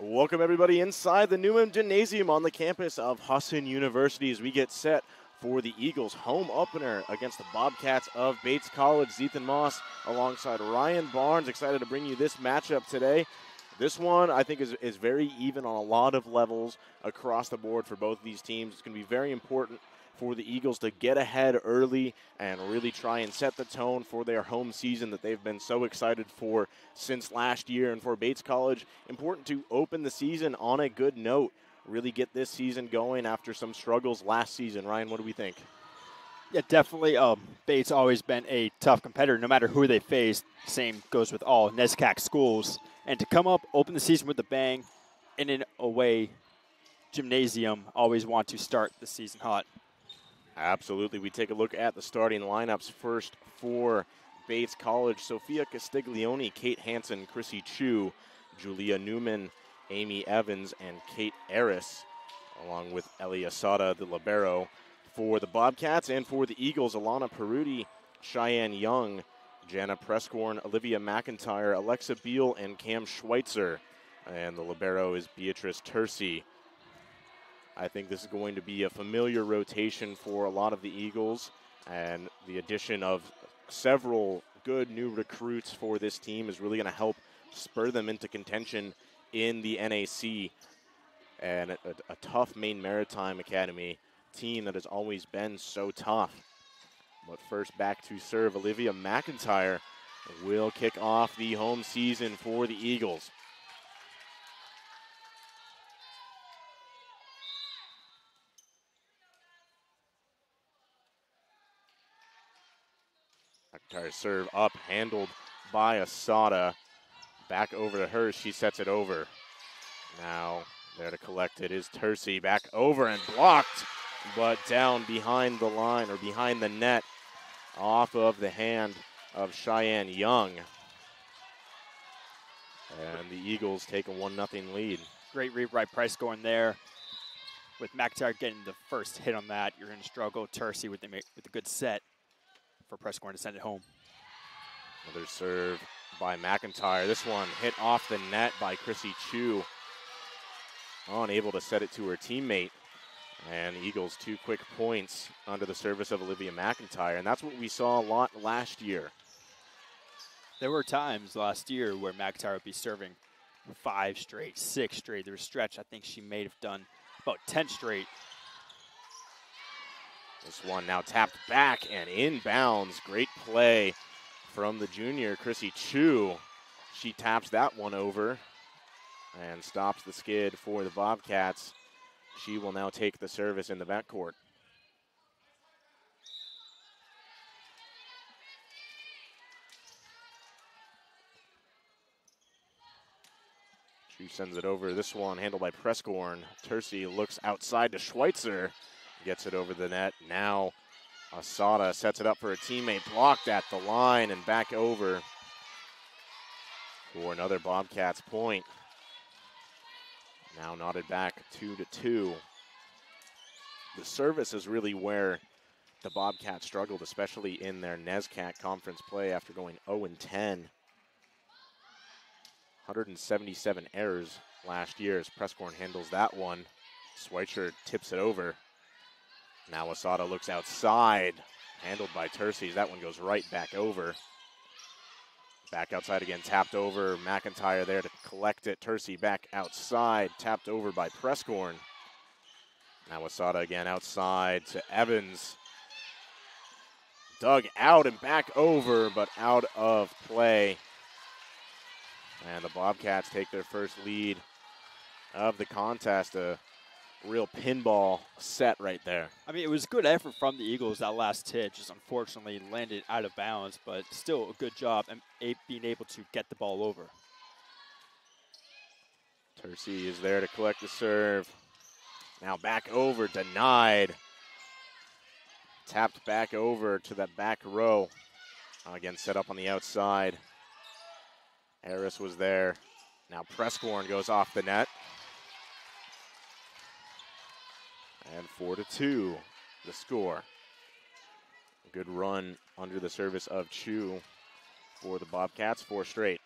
Welcome everybody inside the Newman Gymnasium on the campus of Husson University as we get set for the Eagles' home opener against the Bobcats of Bates College. Zethan Moss alongside Ryan Barnes, excited to bring you this matchup today. This one I think is very even on a lot of levels across the board for both of these teams. It's going to be very important for the Eagles to get ahead early and really try and set the tone for their home season that they've been so excited for since last year. And for Bates College, important to open the season on a good note, really get this season going after some struggles last season. Ryan, what do we think? Yeah, definitely. Bates always been a tough competitor, no matter who they face. Same goes with all NESCAC schools. And to come up, open the season with a bang, in an away gymnasium, always want to start the season hot. Absolutely. We take a look at the starting lineups first for Bates College. Sophia Castiglione, Kate Hansen, Chrissy Chu, Julia Newman, Amy Evans, and Kate Eris, along with Ellie Asada, the libero. For the Bobcats and for the Eagles, Alana Peruti, Cheyenne Young, Jana Prescorn, Olivia McIntyre, Alexa Beal, and Cam Schweitzer. And the libero is Beatrice Tercy. I think this is going to be a familiar rotation for a lot of the Eagles, and the addition of several good new recruits for this team is really going to help spur them into contention in the NAC. And a tough Maine Maritime Academy team that has always been so tough. But first back to serve, Olivia McIntyre will kick off the home season for the Eagles. McIntyre serve up, handled by Asada. Back over to her, she sets it over. Now there to collect it is Tercy, back over and blocked, but down behind the line, or behind the net, off of the hand of Cheyenne Young. And the Eagles take a 1-0 lead. Great read by Price going there. With McIntyre getting the first hit on that, you're going to struggle. Tercy with a good set for Prescorn to send it home. Another serve by McIntyre. This one hit off the net by Chrissy Chu. Unable to set it to her teammate. And the Eagles 2 quick points under the service of Olivia McIntyre. And that's what we saw a lot last year. There were times last year where McIntyre would be serving 5 straight, 6 straight. There was a stretch I think she may have done about 10 straight. This one now tapped back and inbounds. Great play from the junior, Chrissy Chu. She taps that one over and stops the skid for the Bobcats. She will now take the service in the backcourt. Chu sends it over. This one handled by Prescorn. Tercy looks outside to Schweitzer. Gets it over the net. Now Asada sets it up for a teammate. Blocked at the line and back over for another Bobcats point. Now knotted back 2-2. The service is really where the Bobcats struggled, especially in their NESCAC conference play after going 0-10. 177 errors last year as Prescorn handles that one. Schweitzer tips it over. Now Asada looks outside, handled by Tercy. That one goes right back over. Back outside again, tapped over. McIntyre there to collect it. Tercy back outside, tapped over by Prescorn. Now Asada again outside to Evans. Dug out and back over, but out of play. And the Bobcats take their first lead of the contest. A real pinball set right there. I mean, it was good effort from the Eagles, that last hit. Just unfortunately landed out of bounds, but still a good job and being able to get the ball over. Tercy is there to collect the serve. Now back over, denied. Tapped back over to that back row. Again, set up on the outside. Harris was there. Now Prescorn goes off the net. And 4-2, the score. A good run under the service of Chu for the Bobcats, 4 straight.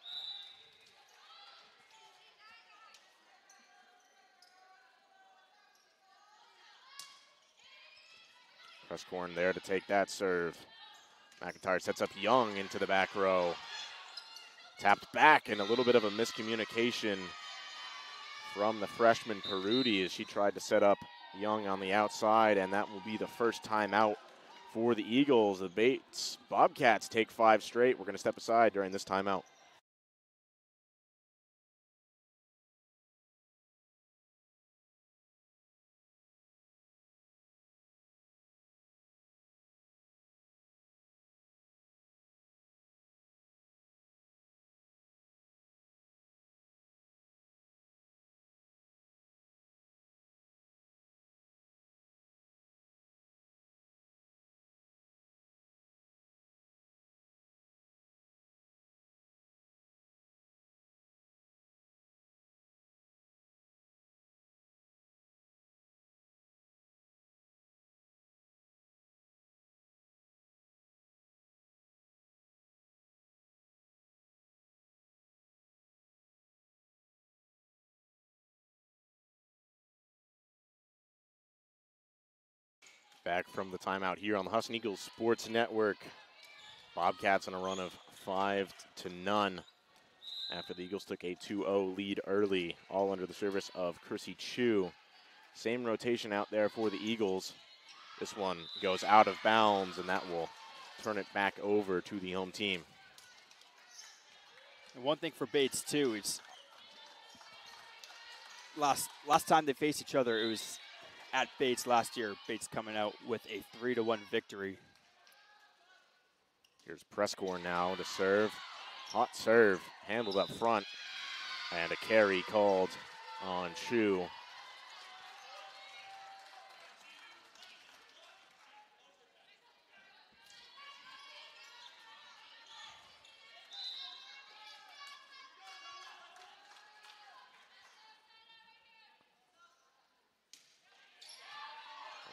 Prescorn there to take that serve. McIntyre sets up Young into the back row. Tapped back, and a little bit of a miscommunication from the freshman Perudi as she tried to set up Young on the outside, and that will be the first timeout for the Eagles. The Bates Bobcats take 5 straight. We're going to step aside during this timeout. Back from the timeout here on the Husson Eagles Sports Network. Bobcats on a run of 5-0 after the Eagles took a 2-0 lead early, all under the service of Chrissy Chu. Same rotation out there for the Eagles. This one goes out of bounds, and that will turn it back over to the home team. And one thing for Bates, too, is last time they faced each other, it was at Bates last year. Bates coming out with a 3-1 victory. Here's Prescorn now to serve. Hot serve, handled up front, and a carry called on Chu.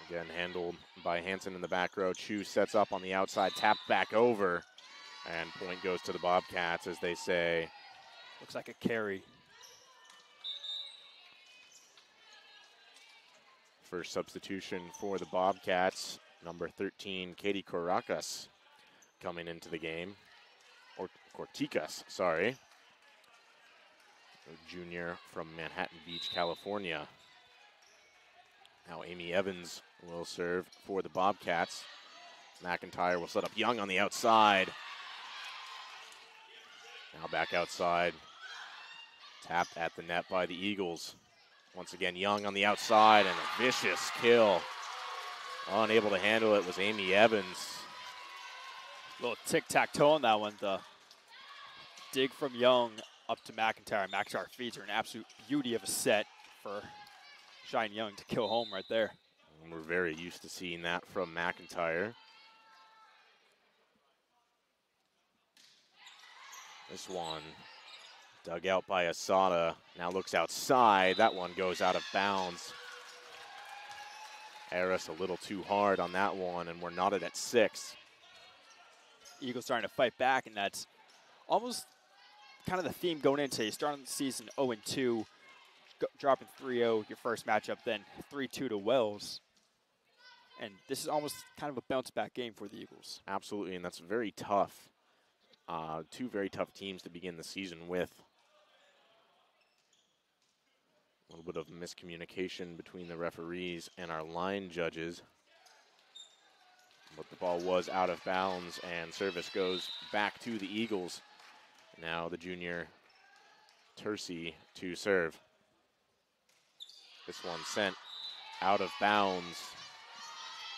Again, handled by Hansen in the back row. Chu sets up on the outside, tapped back over, and point goes to the Bobcats, as they say. Looks like a carry. First substitution for the Bobcats, number 13, Katie Coracas, coming into the game. Or Corticas, sorry. A junior from Manhattan Beach, California. Now Amy Evans will serve for the Bobcats. McIntyre will set up Young on the outside. Now back outside. Tapped at the net by the Eagles. Once again, Young on the outside, and a vicious kill. Unable to handle it was Amy Evans. A little tic-tac-toe on that one. The dig from Young up to McIntyre. McIntyre feeds her an absolute beauty of a set for Shine Young to kill home right there. And we're very used to seeing that from McIntyre. This one dug out by Asada. Now looks outside. That one goes out of bounds. Harris a little too hard on that one, and we're knotted at 6. Eagles starting to fight back, and that's almost kind of the theme going into. You start on the season 0-2, dropping 3-0 your first matchup, then 3-2 to Wells. And this is almost kind of a bounce-back game for the Eagles. Absolutely, and that's very tough. 2 very tough teams to begin the season with. A little bit of miscommunication between the referees and our line judges. But the ball was out of bounds, and service goes back to the Eagles. Now the junior Tercy to serve. This one sent out of bounds.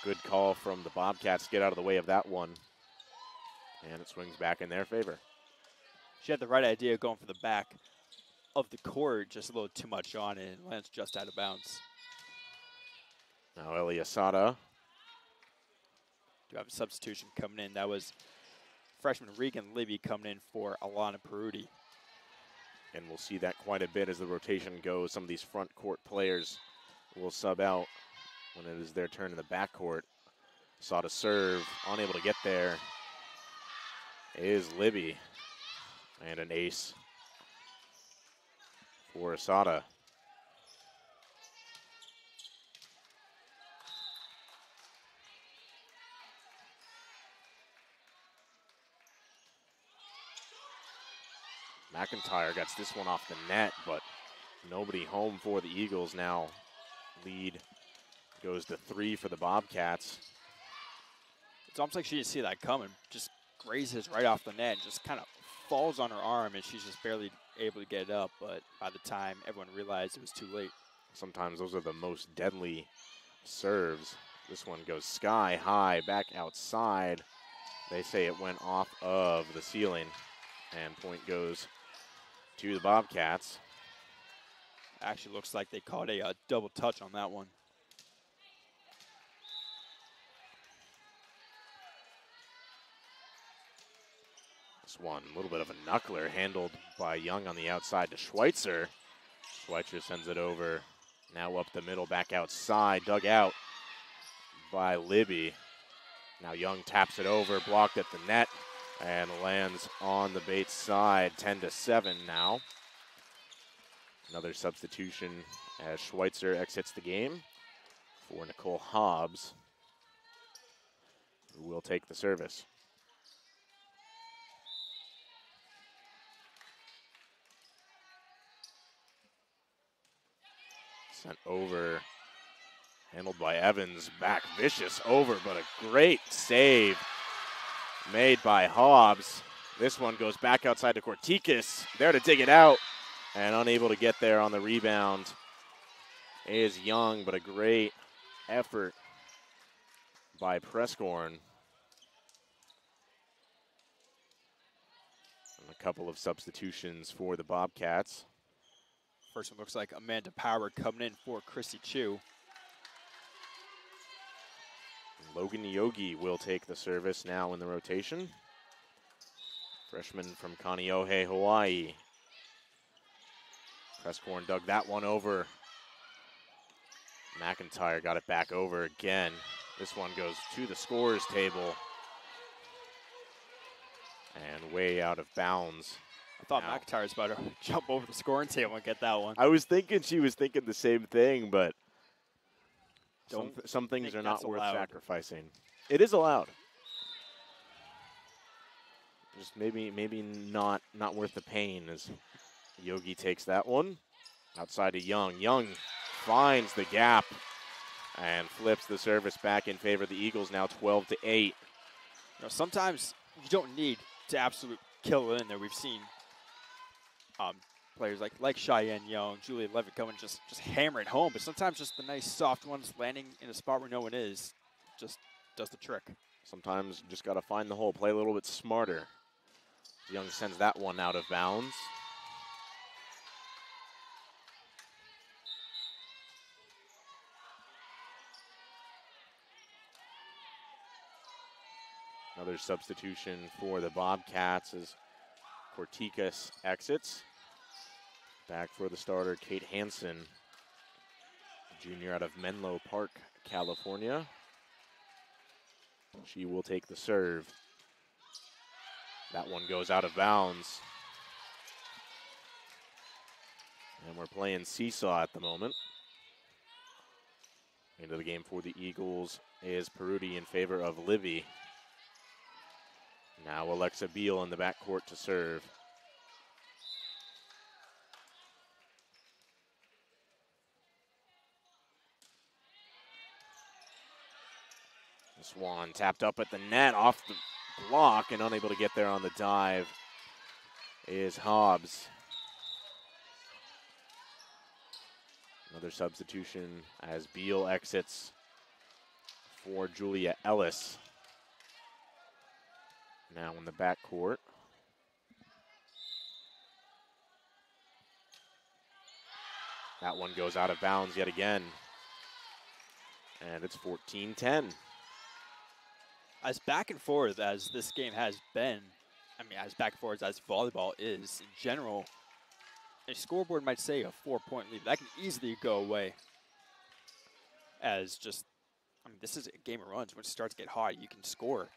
Good call from the Bobcats to get out of the way of that one. And it swings back in their favor. She had the right idea going for the back of the court, just a little too much on it, and lands just out of bounds. Now Ellie Asada. Do have a substitution coming in. That was freshman Regan Libby coming in for Alana Perudi. And we'll see that quite a bit as the rotation goes. Some of these front court players will sub out when it is their turn in the back court. Asada serve, unable to get there, is Libby. And an ace for Asada. McIntyre gets this one off the net, but nobody home for the Eagles now. Lead goes to 3 for the Bobcats. It's almost like she didn't see that coming. Just grazes right off the net and just kind of falls on her arm, and she's just barely able to get it up. But by the time everyone realized, it was too late. Sometimes those are the most deadly serves. This one goes sky high, back outside. They say it went off of the ceiling, and point goes to the Bobcats. Actually looks like they caught a double touch on that one. This one, a little bit of a knuckler, handled by Young on the outside to Schweitzer. Schweitzer sends it over, now up the middle, back outside, dug out by Libby. Now Young taps it over, blocked at the net, and lands on the Bates side, 10-7 now. Another substitution as Schweitzer exits the game for Nicole Hobbs, who will take the service. Sent over, handled by Evans, back vicious over, but a great save made by Hobbs. This one goes back outside to Kortikis, there to dig it out, and unable to get there on the rebound is Young, but a great effort by Prescorn. And a couple of substitutions for the Bobcats. First one looks like Amanda Power coming in for Chrissy Chu. Logan Yogi will take the service now in the rotation. Freshman from Kaneohe, Hawaii. Prescorn dug that one over. McIntyre got it back over again. This one goes to the scorer's table and way out of bounds. I thought McIntyre was about to jump over the scoring table and get that one. I was thinking she was thinking the same thing, but some things are not worth sacrificing. It is allowed. Just maybe not worth the pain as Yogi takes that one. Outside to Young. Young finds the gap and flips the service back in favor of the Eagles, now 12-8. You know, sometimes you don't need to absolutely kill it in there. We've seen players like Cheyenne Young, Julia Levitt coming just hammer it home, but sometimes just the nice soft ones landing in a spot where no one is just does the trick. Sometimes you just got to find the hole, play a little bit smarter. Young sends that one out of bounds. Another substitution for the Bobcats as Kortikis exits. Back for the starter, Kate Hansen, junior out of Menlo Park, California. She will take the serve. That one goes out of bounds. And we're playing seesaw at the moment. Into the game for the Eagles is Peruti in favor of Livy. Now Alexa Beal in the backcourt to serve. Swan tapped up at the net, off the block, and unable to get there on the dive is Hobbs. Another substitution as Beal exits for Julia Ellis. Now in the backcourt. That one goes out of bounds yet again. And it's 14-10. As back and forth as this game has been, as back and forth as volleyball is in general, a scoreboard might say a 4-point lead. That can easily go away. As just, this is a game of runs. When it starts to get hot, you can score,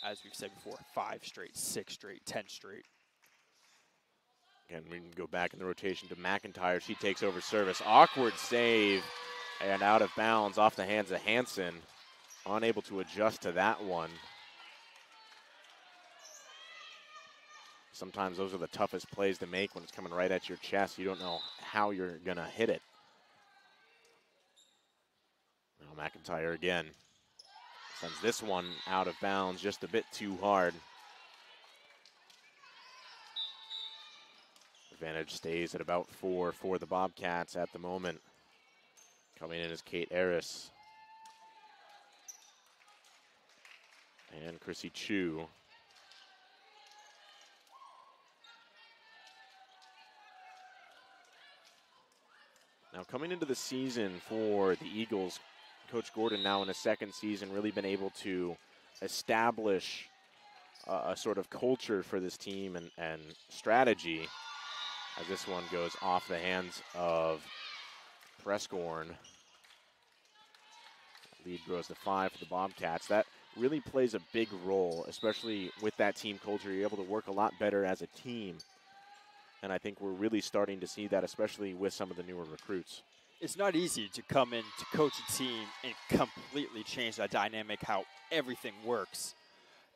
as we've said before, 5 straight, 6 straight, 10 straight. Again, we can go back in the rotation to McIntyre. She takes over service. Awkward save and out of bounds off the hands of Hansen. Unable to adjust to that one. sometimes those are the toughest plays to make when it's coming right at your chest. You don't know how you're going to hit it. Now McIntyre again sends this one out of bounds just a bit too hard. Advantage stays at about 4 for the Bobcats at the moment. Coming in is Kate Harris and Chrissy Chu. Now coming into the season for the Eagles, Coach Gordon now in his second season really been able to establish a sort of culture for this team and strategy, as this one goes off the hands of Prescorn. Lead grows to 5 for the Bobcats. That really plays a big role, especially with that team culture. You're able to work a lot better as a team. And I think we're really starting to see that, especially with some of the newer recruits. It's not easy to come in to coach a team and completely change that dynamic, how everything works.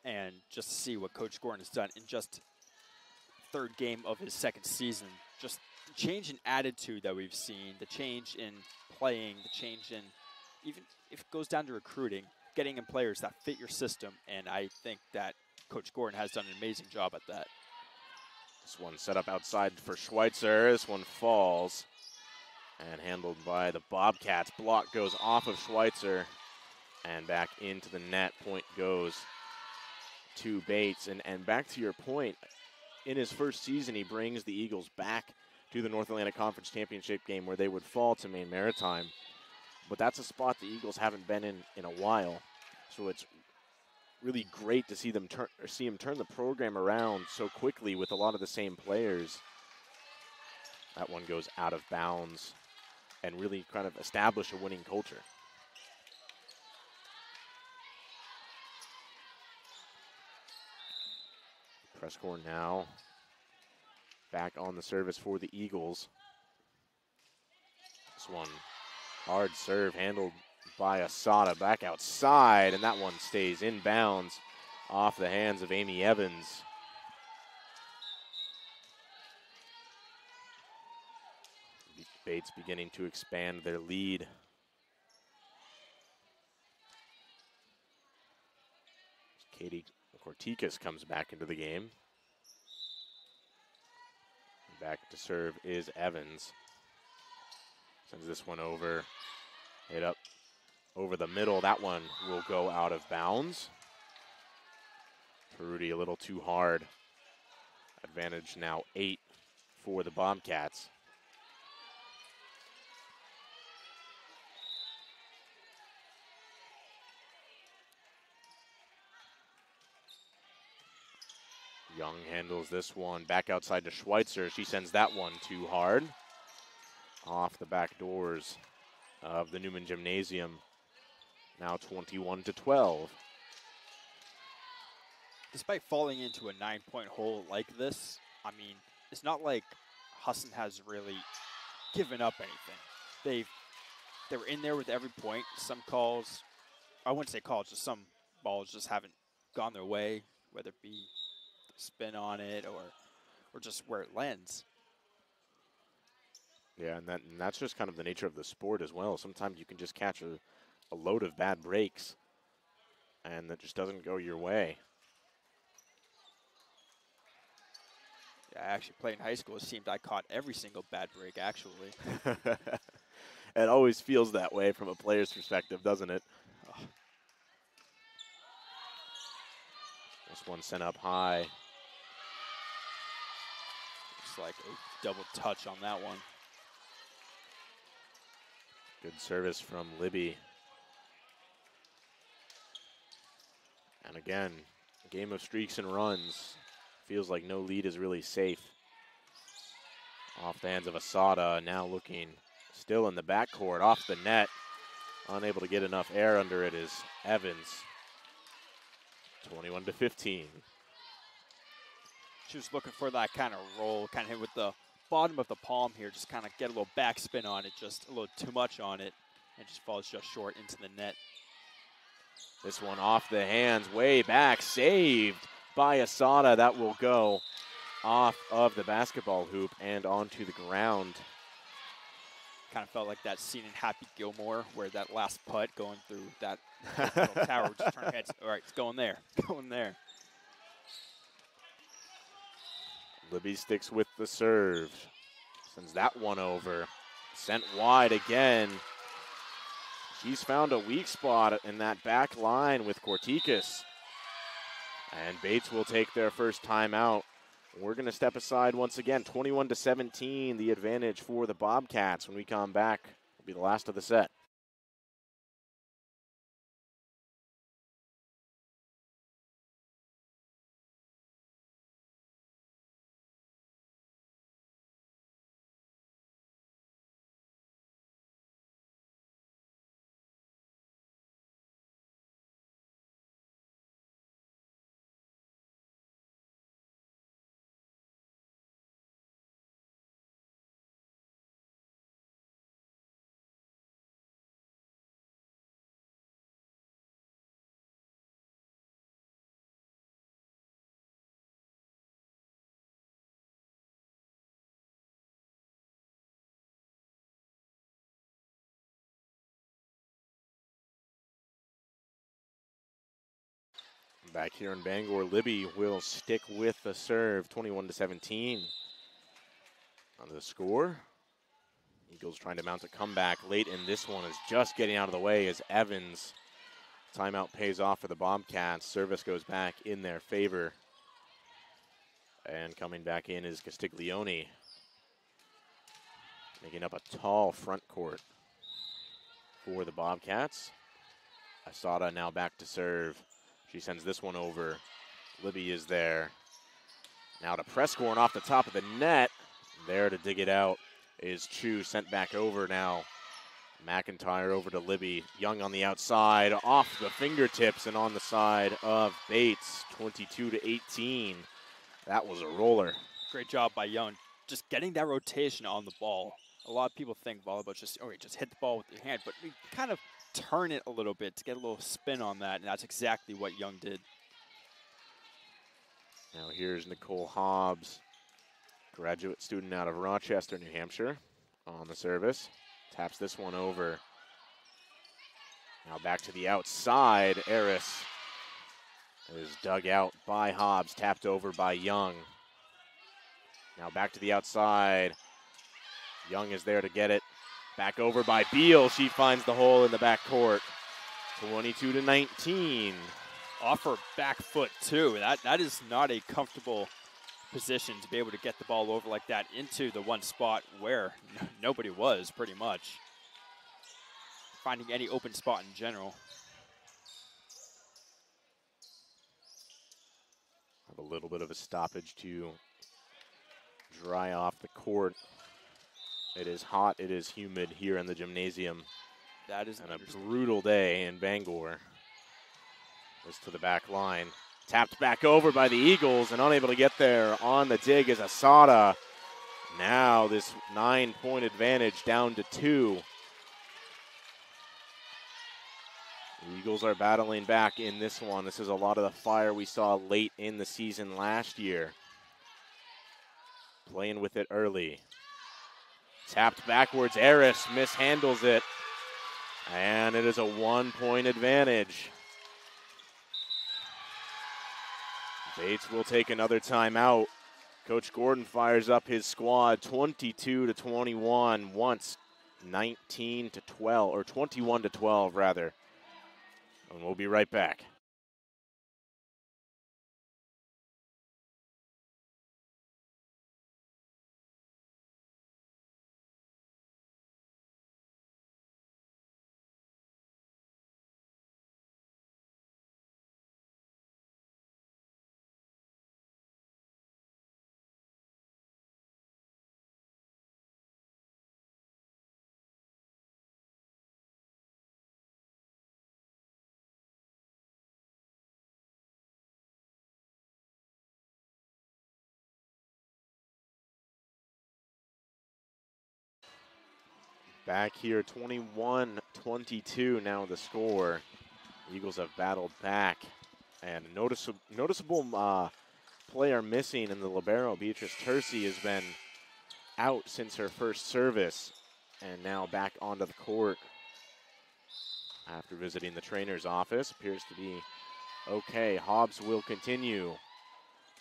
And just to see what Coach Gordon has done in just third game of his second season, just the change in attitude that we've seen, the change in playing, the change in, even if it goes down to recruiting, getting in players that fit your system. And I think that Coach Gordon has done an amazing job at that. This one set up outside for Schweitzer. This one falls and handled by the Bobcats. Block goes off of Schweitzer and back into the net. Point goes to Bates. And back to your point, in his first season, he brings the Eagles back to the North Atlantic Conference Championship game where they would fall to Maine Maritime. But that's a spot the Eagles haven't been in a while. So it's really great to see him turn the program around so quickly with a lot of the same players. That one goes out of bounds and really kind of establish a winning culture. Prescorn now back on the service for the Eagles. This one, hard serve handled by Asada, back outside, and that one stays in bounds off the hands of Amy Evans. Bates beginning to expand their lead. Katie Corticas comes back into the game. Back to serve is Evans. Sends this one over, hit up over the middle. That one will go out of bounds. Peruti a little too hard. Advantage now 8 for the Bobcats. Young handles this one back outside to Schweitzer. She sends that one too hard. Off the back doors of the Newman Gymnasium. Now 21-12. Despite falling into a 9-point hole like this, I mean, it's not like Husson has really given up anything. They were in there with every point. Some calls, I wouldn't say calls, just some balls just haven't gone their way, whether it be the spin on it or just where it lands. Yeah, and that's just kind of the nature of the sport as well. Sometimes you can just catch a load of bad breaks, and that just doesn't go your way. Yeah, I actually played in high school. It seemed I caught every single bad break, actually. It always feels that way from a player's perspective, doesn't it? Oh. This one sent up high. Just like a double touch on that one. Good service from Libby. And again, a game of streaks and runs. Feels like no lead is really safe. Off the hands of Asada, now looking still in the backcourt, off the net. Unable to get enough air under it is Evans. 21-15. She was looking for that kind of roll, kind of hit with the bottom of the palm here, just kind of get a little backspin on it, just a little too much on it, and just falls just short into the net. This one off the hands, way back, saved by Asada. That will go off of the basketball hoop and onto the ground. Kind of felt like that scene in Happy Gilmore where that last putt going through that little tower, just turn heads. All right, it's going there, going there. Libby sticks with the serve. Sends that one over. Sent wide again. She's found a weak spot in that back line with Corticas. And Bates will take their first timeout. We're going to step aside once again. 21-17, the advantage for the Bobcats. When we come back, it'll be the last of the set. Back here in Bangor, Libby will stick with the serve, 21-17 on the score. Eagles trying to mount a comeback late in this one, is just getting out of the way as Evans. Timeout pays off for the Bobcats. Service goes back in their favor. And coming back in is Castiglione, making up a tall front court for the Bobcats. Asada now back to serve. She sends this one over. Libby is there. Now to Prescorn off the top of the net. There to dig it out is Chu, sent back over now. McIntyre over to Libby. Young on the outside, off the fingertips and on the side of Bates, 22-18. That was a roller. Great job by Young. Just getting that rotation on the ball. A lot of people think volleyball just, oh, you just hit the ball with your hand, but we kind of turn it a little bit to get a little spin on that, and that's exactly what Young did. Now here's Nicole Hobbs, graduate student out of Rochester, New Hampshire, on the service. Taps this one over. Now back to the outside. Eris is dug out by Hobbs, tapped over by Young. Now back to the outside. Young is there to get it. Back over by Beal. She finds the hole in the back court. 22-19. Off her back foot, too. That is not a comfortable position to be able to get the ball over like that into the one spot where nobody was, pretty much. Finding any open spot in general. Have a little bit of a stoppage to dry off the court. It is hot, it is humid here in the gymnasium. That is a brutal day in Bangor. Goes to the back line. Tapped back over by the Eagles and unable to get there on the dig is Asada. Now this 9-point advantage down to 2. The Eagles are battling back in this one. This is a lot of the fire we saw late in the season last year. Playing with it early. Tapped backwards, Eris mishandles it. And it is a 1-point advantage. Bates will take another timeout. Coach Gordon fires up his squad, 22-21, once 19-12, or 21-12 rather. And we'll be right back. Back here, 21-22 now the score. Eagles have battled back. And noticeable player missing in the libero. Beatrice Tercy has been out since her first service and now back onto the court after visiting the trainer's office. Appears to be okay. Hobbs will continue.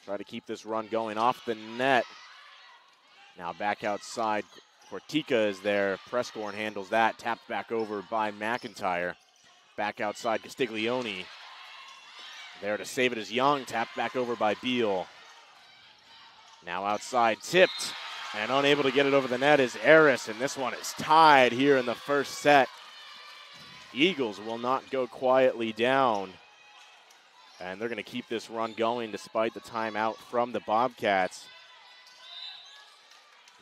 Try to keep this run going off the net. Now back outside. Cortica is there. Prescorn handles that. Tapped back over by McIntyre. Back outside, Castiglione. There to save it is Young. Tapped back over by Beal. Now outside, tipped. And unable to get it over the net is Eris. And this one is tied here in the first set. Eagles will not go quietly down. And they're going to keep this run going despite the timeout from the Bobcats.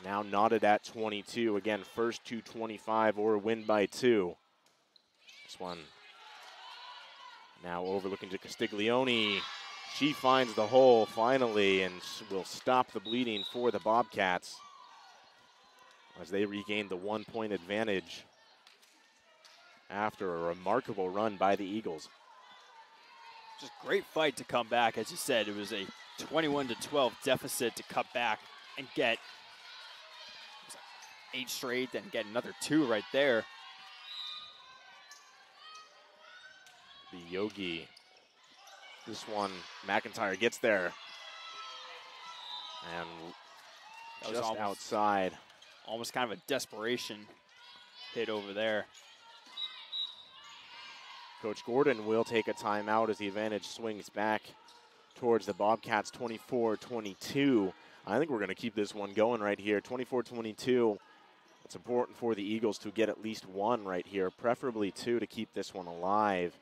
Now knotted at 22. Again, first to 25 or win by 2. This one now overlooking to Castiglione. She finds the hole finally and will stop the bleeding for the Bobcats as they regain the 1-point advantage after a remarkable run by the Eagles. Just great fight to come back. As you said, it was a 21-12 deficit to cut back and get 8 straight, then get another 2 right there. The Yogi. This one, McIntyre gets there. And just outside. Almost kind of a desperation hit over there. Coach Gordon will take a timeout as the advantage swings back towards the Bobcats 24-22. I think we're going to keep this one going right here. 24-22. It's important for the Eagles to get at least 1 right here, preferably 2 to keep this one alive.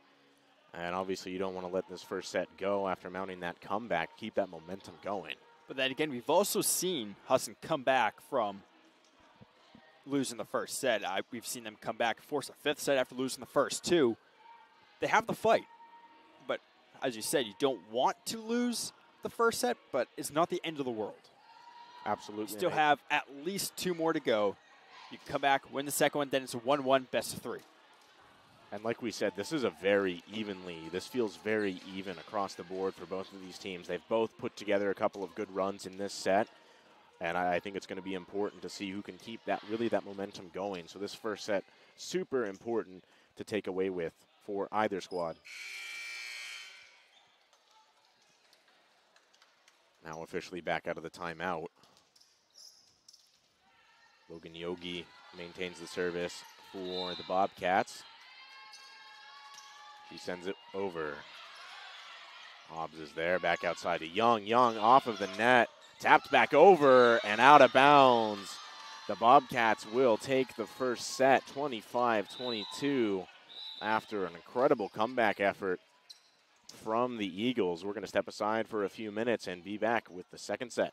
And obviously you don't want to let this first set go after mounting that comeback. Keep that momentum going. But then again, we've also seen Husson come back from losing the first set. We've seen them come back and force a 5th set after losing the first 2. They have the fight. But as you said, you don't want to lose the first set, but it's not the end of the world. Absolutely. You still have at least 2 more to go. You can come back, win the second one, then it's a 1-1 best of 3. And like we said, this feels very even across the board for both of these teams. They've both put together a couple of good runs in this set, and I think it's going to be important to see who can keep that momentum going. So this first set, super important to take away with for either squad. Now officially back out of the timeout. Logan Yogi maintains the service for the Bobcats. He sends it over. Hobbs is there, back outside to Young. Young off of the net, tapped back over and out of bounds. The Bobcats will take the first set, 25-22, after an incredible comeback effort from the Eagles. We're going to step aside for a few minutes and be back with the second set.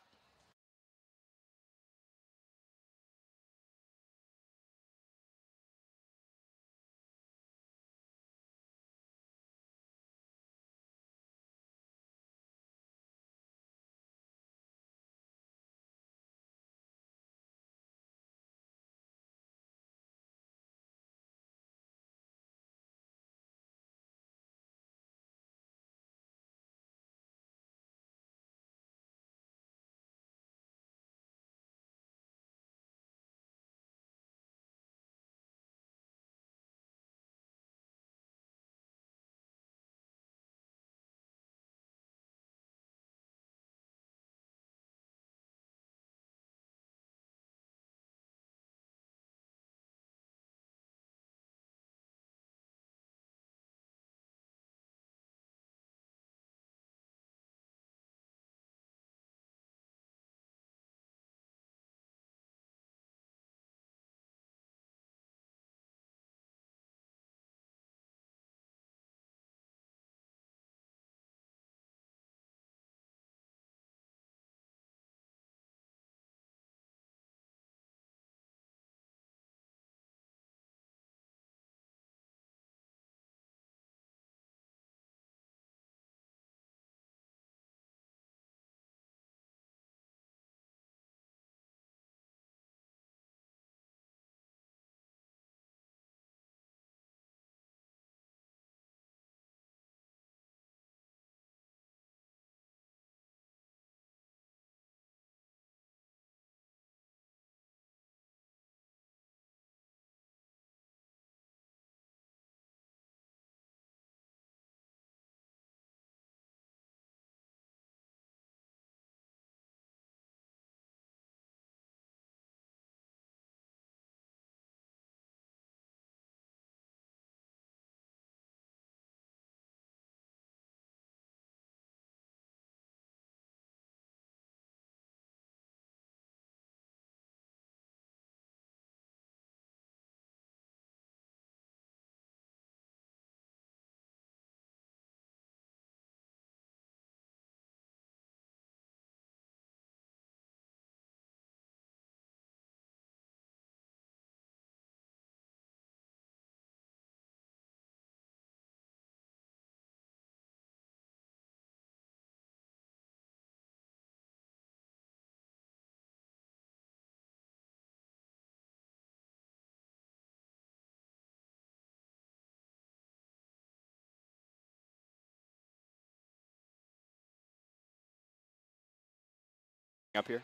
up here?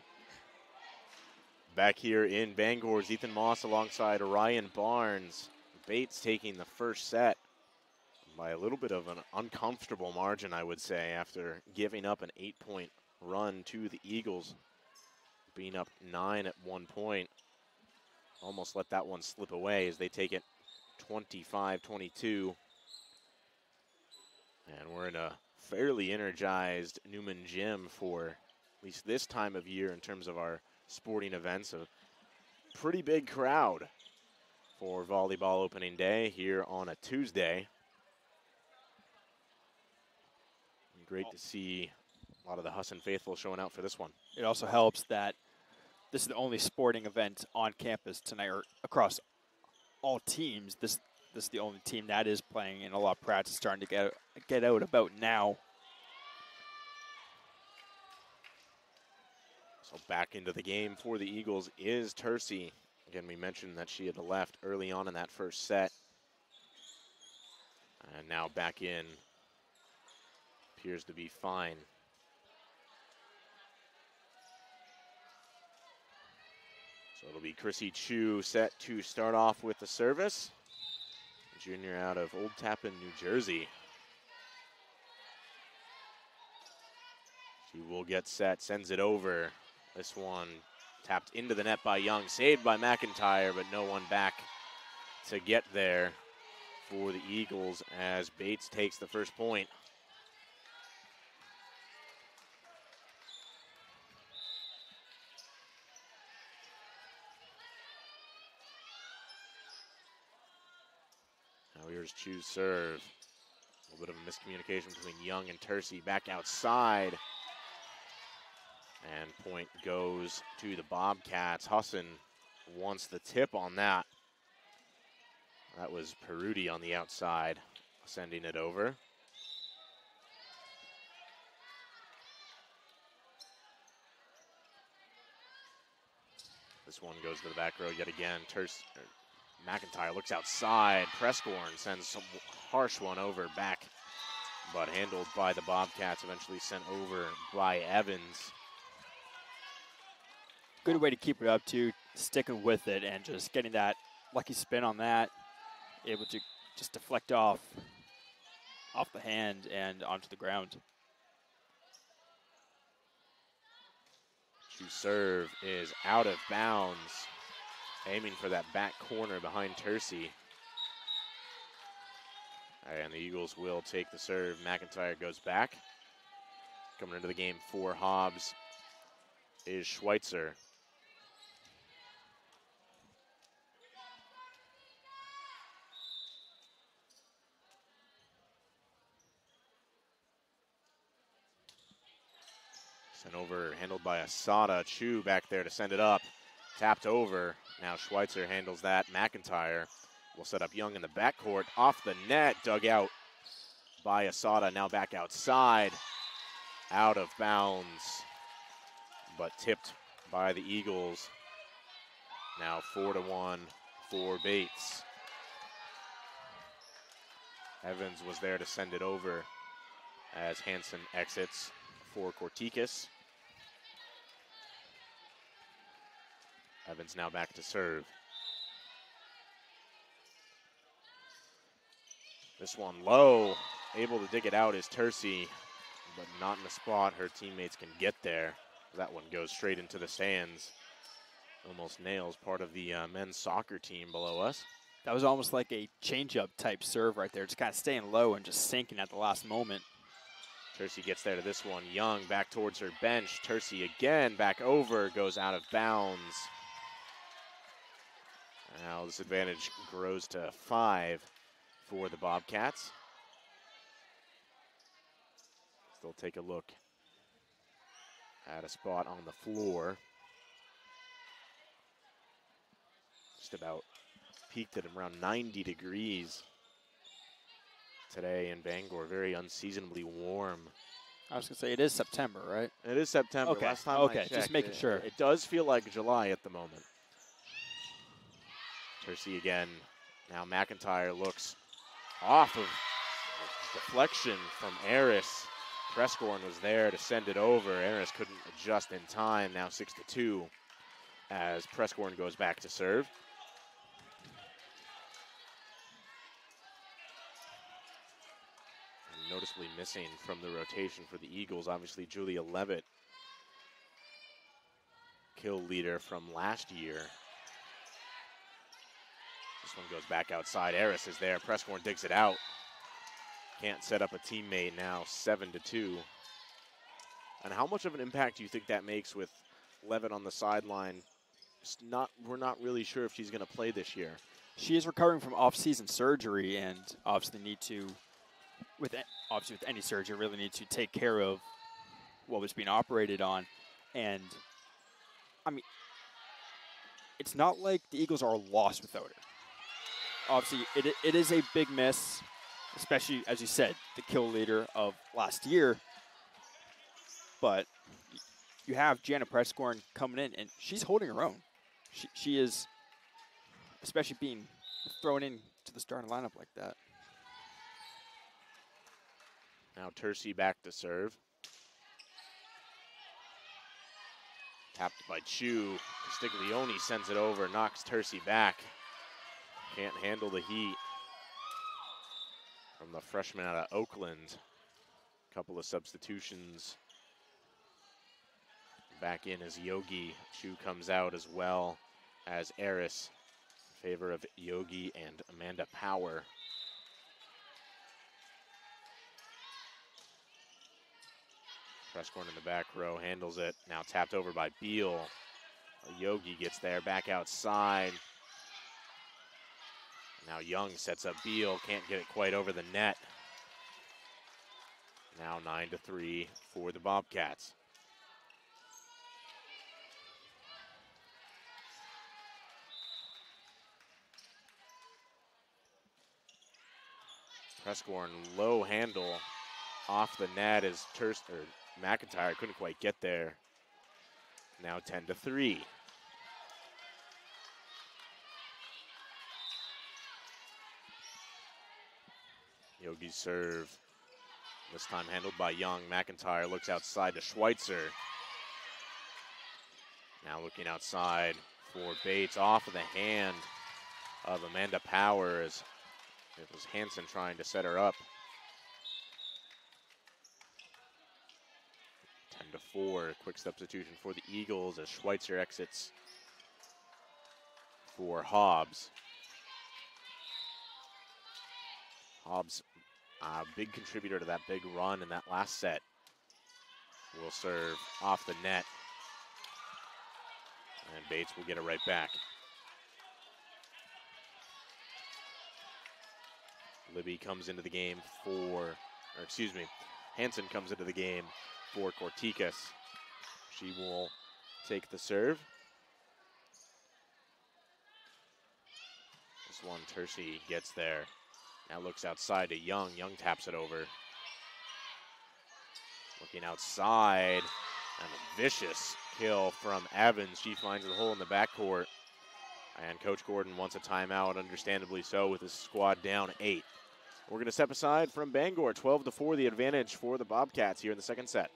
Back here in Bangor is Ethan Moss alongside Ryan Barnes. Bates taking the first set by a little bit of an uncomfortable margin, I would say, after giving up an 8-point run to the Eagles, being up 9 at one point. Almost let that one slip away as they take it 25-22. And we're in a fairly energized Newman Gym for at least this time of year in terms of our sporting events. A pretty big crowd for volleyball opening day here on a Tuesday. Great to see a lot of the Husson faithful showing out for this one. It also helps that this is the only sporting event on campus tonight, or across all teams. This is the only team that is playing, and a lot of practice starting to get out about now. So back into the game for the Eagles is Tercey. Again, we mentioned that she had left early on in that first set. And now back in. Appears to be fine. So it'll be Chrissy Chu set to start off with the service. Junior out of Old Tappan, New Jersey. She will get set, sends it over. This one tapped into the net by Young, saved by McIntyre, but no one back to get there for the Eagles as Bates takes the first point. Now here's Chu's serve. A little bit of a miscommunication between Young and Tercey. Back outside. And point goes to the Bobcats. Husson wants the tip on that. That was Peruti on the outside, sending it over. This one goes to the back row yet again. McIntyre looks outside. Prescorn sends some harsh one over back, but handled by the Bobcats, eventually sent over by Evans. Good way to keep it up too, sticking with it and just getting that lucky spin on that, able to just deflect off the hand and onto the ground. Chu's serve is out of bounds, aiming for that back corner behind Tercey. And the Eagles will take the serve. McIntyre goes back. Coming into the game for Hobbs is Schweitzer. Sent over, handled by Asada. Chu back there to send it up. Tapped over. Now Schweitzer handles that. McIntyre will set up Young in the backcourt. Off the net, dug out by Asada. Now back outside. Out of bounds, but tipped by the Eagles. Now 4-1 for Bates. Evans was there to send it over as Hansen exits for Kortikis. Evans now back to serve. This one low, able to dig it out is Tercey, but not in a spot her teammates can get there. That one goes straight into the stands. Almost nails part of the men's soccer team below us. That was almost like a change-up type serve right there, just kind of staying low and just sinking at the last moment. Tercey gets there to this one. Young back towards her bench. Tercey again back over, goes out of bounds. Now this advantage grows to 5 for the Bobcats. Still take a look at a spot on the floor. Just about peaked at around 90 degrees today in Bangor. Very unseasonably warm. I was going to say, it is September, right? It is September. Okay, Last time I checked, just making sure. It does feel like July at the moment. Tercey again. Now McIntyre looks off of deflection from Aris. Prescorn was there to send it over. Eris couldn't adjust in time. Now 6-2 as Prescorn goes back to serve. And noticeably missing from the rotation for the Eagles, obviously Julia Levitt, kill leader from last year. This one goes back outside. Eris is there. Prescorn digs it out. Can't set up a teammate now, 7-2. And how much of an impact do you think that makes with Levitt on the sideline? We're not really sure if she's going to play this year. She is recovering from off-season surgery, and obviously with any surgery, really need to take care of what was being operated on. And I mean, it's not like the Eagles are lost without her. Obviously, it is a big miss, especially, as you said, the kill leader of last year. But you have Jana Prescorn coming in, and she's holding her own. She is, especially being thrown into the starting lineup like that. Now Tercey back to serve. Tapped by Chu. Castiglione sends it over, knocks Tercey back. Can't handle the heat from the freshman out of Oakland. Couple of substitutions. Back in as Yogi. Chu comes out as well as Eris. In favor of Yogi and Amanda Power. Prescorn in the back row handles it. Now tapped over by Beal. Yogi gets there, back outside. Now Young sets up Beal, can't get it quite over the net. Now 9-3 for the Bobcats. Prescorn low handle off the net as McIntyre couldn't quite get there. Now 10-3. Yogi's serve, this time handled by Young. McIntyre looks outside to Schweitzer. Now looking outside for Bates, off of the hand of Amanda Power as it was Hansen trying to set her up. 10-4, quick substitution for the Eagles as Schweitzer exits for Hobbs. Hobbs, a big contributor to that big run in that last set, will serve off the net. And Bates will get it right back. Libby comes into the game Hansen comes into the game for Corticas. She will take the serve. This one, Tercey gets there. Now looks outside to Young. Young taps it over. Looking outside, and a vicious kill from Evans. She finds the hole in the backcourt. And Coach Gordon wants a timeout, understandably so, with his squad down 8. We're going to step aside from Bangor. 12-4, the advantage for the Bobcats here in the second set.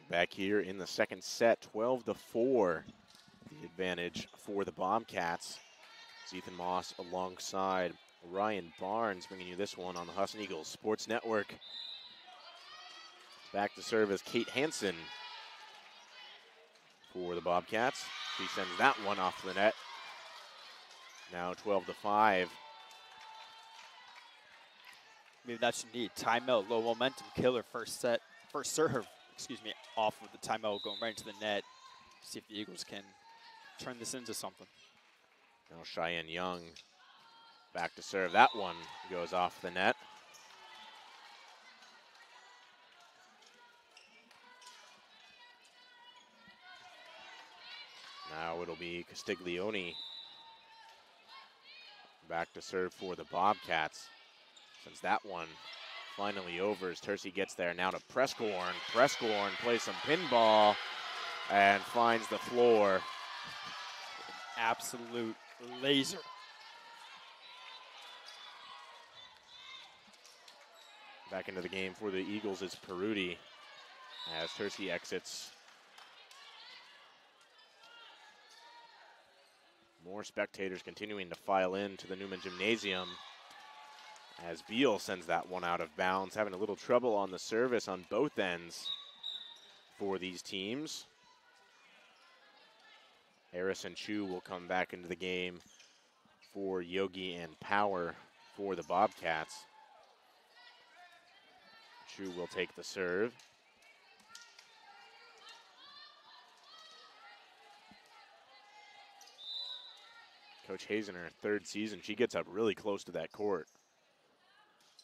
Back here in the second set, 12-4, the advantage for the Bobcats. Ethan Moss alongside Ryan Barnes bringing you this one on the Husson Eagles Sports Network. Back to serve is Kate Hansen for the Bobcats. She sends that one off the net. Now 12-5. Maybe that's what you need. Timeout, low momentum killer, first serve, off of the timeout, going right into the net. See if the Eagles can turn this into something. Now Cheyenne Young back to serve. That one goes off the net. Now it'll be Castiglione back to serve for the Bobcats. Since that one finally over as Tercey gets there now to Prescorn. Prescorn plays some pinball and finds the floor. Absolute laser. Back into the game for the Eagles is Peruti as Tercey exits. More spectators continuing to file into the Newman Gymnasium as Beal sends that one out of bounds, having a little trouble on the service on both ends for these teams. Harris and Chu will come back into the game for Yogi and Power for the Bobcats. Chu will take the serve. Coach Hazen, her third season, she gets up really close to that court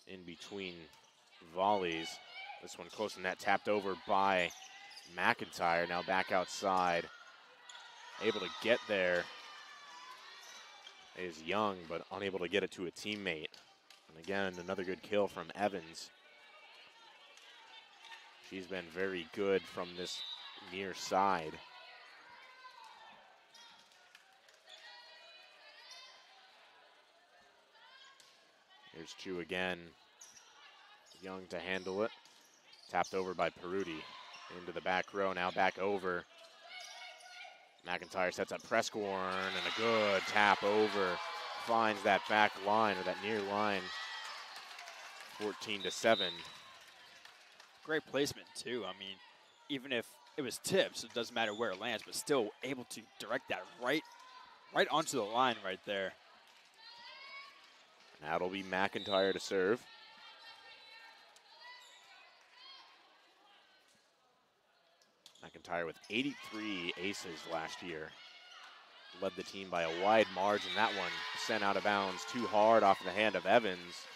in between volleys. This one close to net, tapped over by McIntyre. Now back outside. Able to get there is Young, but unable to get it to a teammate. And again, another good kill from Evans. She's been very good from this near side. Here's Chu again. Young to handle it. Tapped over by Peruti. Into the back row, now back over. McIntyre sets up Prescorn, and a good tap over. Finds that back line, or that near line. 14-7. Great placement, too. I mean, even if it was tips, it doesn't matter where it lands, but still able to direct that right onto the line right there. Now it'll be McIntyre to serve. McIntyre with 83 aces last year. Led the team by a wide margin. That one sent out of bounds too hard off the hand of Evans.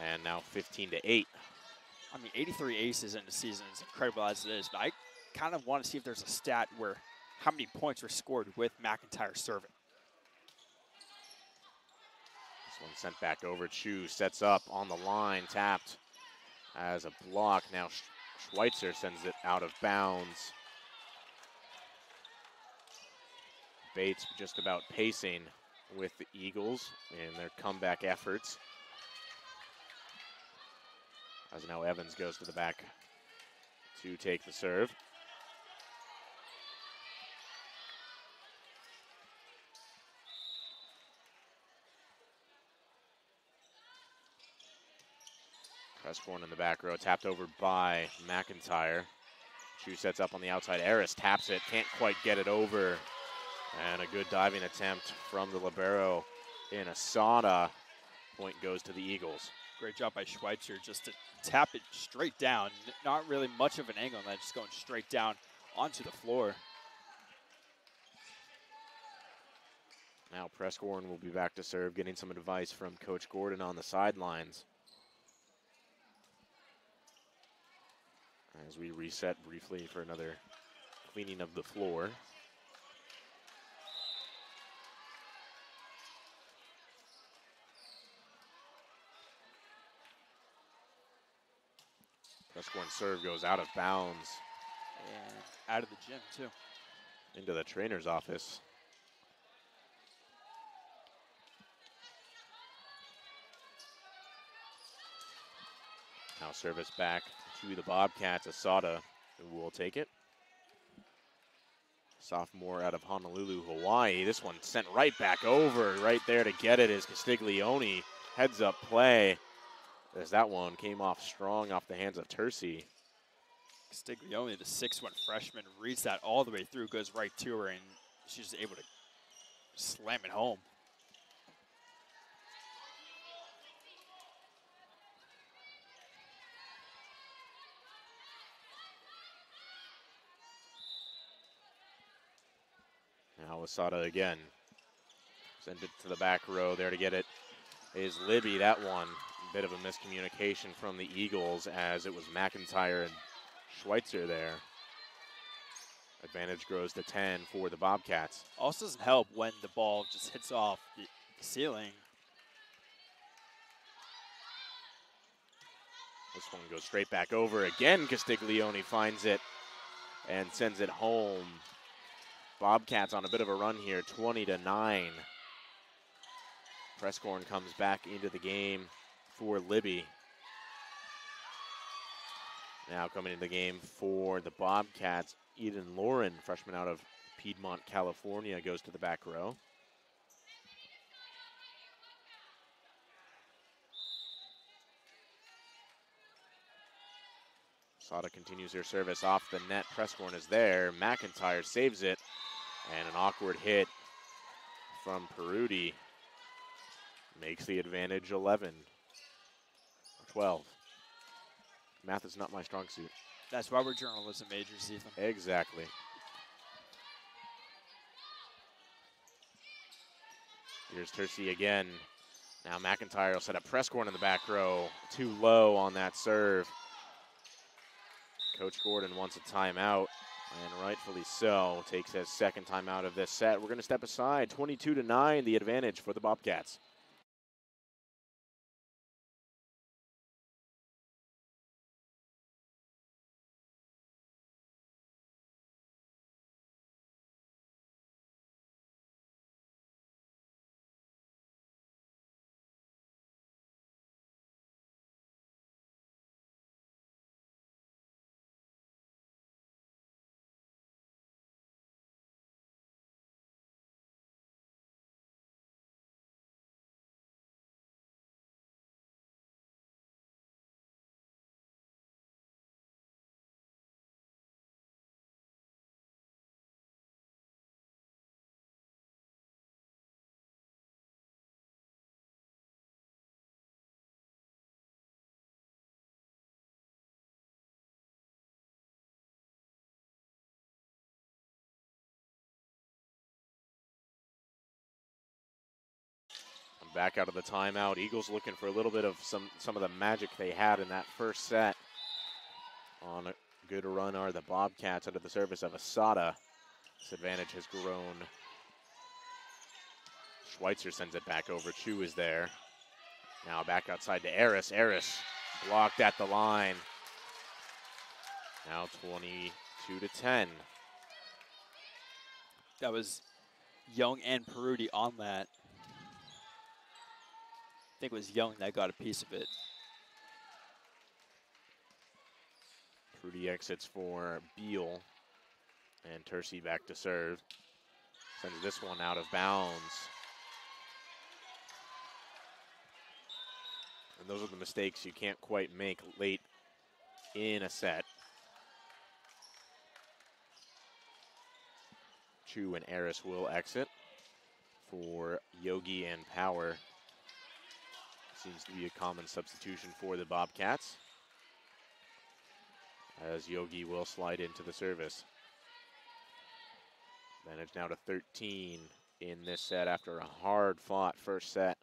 And now 15-8. I mean, 83 aces in the season is incredible as it is, but I kind of want to see if there's a stat where how many points were scored with McIntyre serving. This one sent back over. Chu sets up on the line, tapped as a block. Now Schweitzer sends it out of bounds. Bates just about pacing with the Eagles in their comeback efforts. As now Evans goes to the back to take the serve. Prescorn in the back row, tapped over by McIntyre. Chu sets up on the outside. Eris taps it, can't quite get it over. And a good diving attempt from the libero in Asada. Point goes to the Eagles. Great job by Schweitzer just to tap it straight down. Not really much of an angle on that, just going straight down onto the floor. Now Prescorn will be back to serve, getting some advice from Coach Gordon on the sidelines. As we reset briefly for another cleaning of the floor. Prescorn serve goes out of bounds. And out of the gym, too. Into the trainer's office. Now service back to the Bobcats. Asada will take it. sophomore out of Honolulu, Hawaii. This one sent right back over. Right there to get it is Castiglione. Heads up play as that one came off strong off the hands of Tercy. Castiglione, the 6'1" freshman, reads that all the way through, goes right to her, and she's able to slam it home. Now Wasada again. Send it to the back row. There to get it is Libby. That one, a bit of a miscommunication from the Eagles as it was McIntyre and Schweitzer there. Advantage grows to 10 for the Bobcats. Also doesn't help when the ball just hits off the ceiling. This one goes straight back over. Again, Castiglione finds it and sends it home. Bobcats on a bit of a run here, 20-9. Prescorn comes back into the game for Libby. Now coming into the game for the Bobcats, Eden Lauren, freshman out of Piedmont, California, goes to the back row. Sada continues her service off the net. Prescorn is there. McIntyre saves it. And an awkward hit from Peruti makes the advantage 11 or 12. Math is not my strong suit. That's why we're journalism majors, Ethan. Exactly. Here's Tercy again. Now McIntyre will set up Prescorn in the back row. Too low on that serve. Coach Gordon wants a timeout, and rightfully so. Takes his second timeout of this set. We're going to step aside. 22-9, the advantage for the Bobcats. Back out of the timeout. Eagles looking for a little bit of some of the magic they had in that first set. On a good run are the Bobcats under the service of Asada. This advantage has grown. Schweitzer sends it back over. Chu is there. Now back outside to Eris. Eris blocked at the line. Now 22-10. That was Young and Peruti on that. I think it was Young that got a piece of it. Peruti exits for Beal. And Tercy back to serve. Sends this one out of bounds. And those are the mistakes you can't quite make late in a set. Chu and Eris will exit for Yogi and Power. Seems to be a common substitution for the Bobcats, as Yogi will slide into the service. Advantage now to 13 in this set after a hard-fought first set.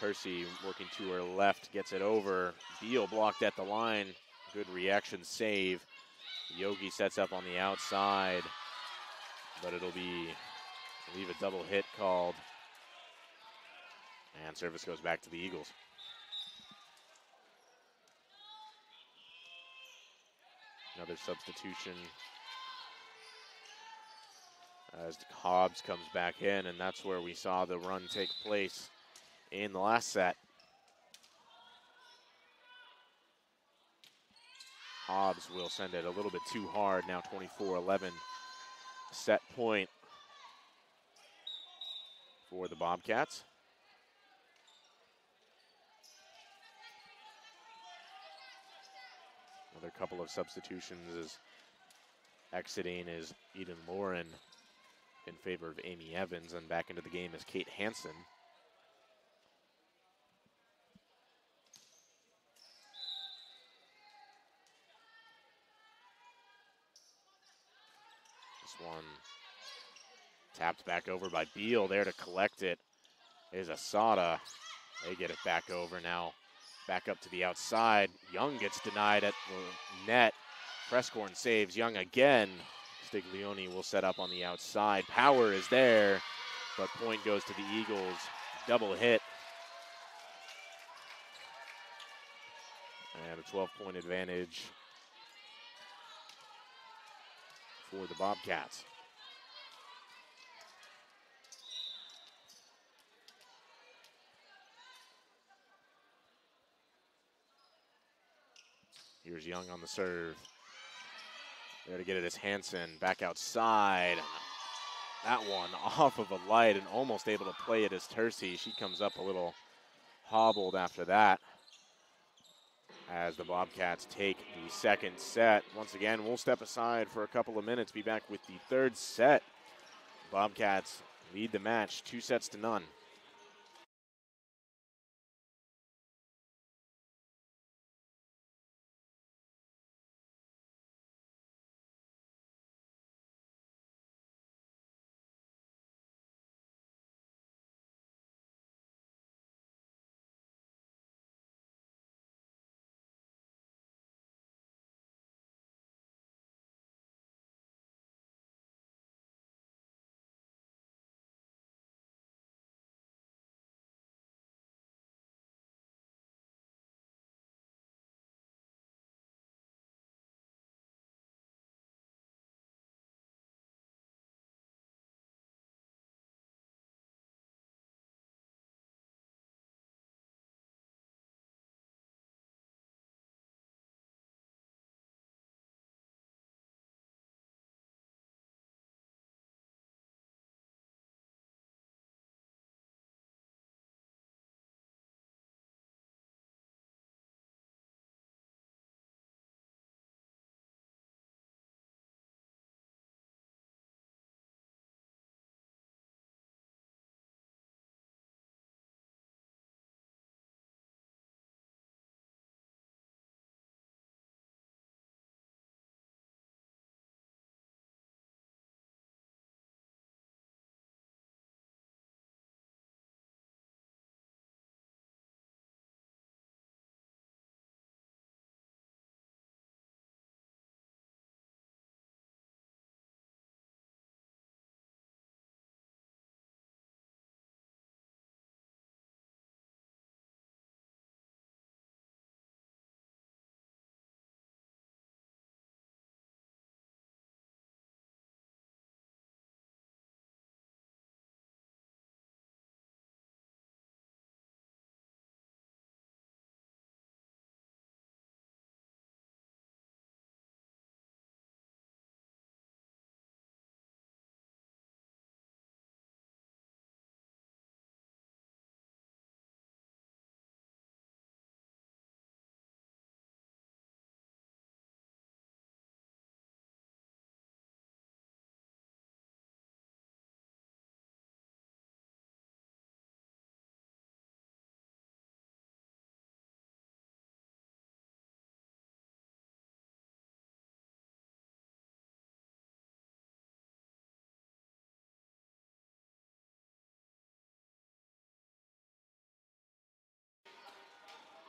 Tercy working to her left, gets it over. Beal blocked at the line. Good reaction save. Yogi sets up on the outside, but it'll be, I believe, a double hit called. And service goes back to the Eagles. Another substitution as Hobbs comes back in, and that's where we saw the run take place in the last set. Hobbs will send it a little bit too hard. Now 24-11 set point for the Bobcats. Another couple of substitutions is exiting is Eden Lauren in favor of Amy Evans, and back into the game is Kate Hansen. This one tapped back over by Beal. There to collect it is Asada. They get it back over now. Back up to the outside. Young gets denied at the net. Prescorn saves Young again. Stiglione will set up on the outside. Power is there, but point goes to the Eagles. Double hit. And a 12-point advantage for the Bobcats. Here's Young on the serve. There to get it is Hansen. Back outside. That one off of a light and almost able to play it as Tercey. She comes up a little hobbled after that. As the Bobcats take the second set. Once again, we'll step aside for a couple of minutes. Be back with the third set. Bobcats lead the match 2-0.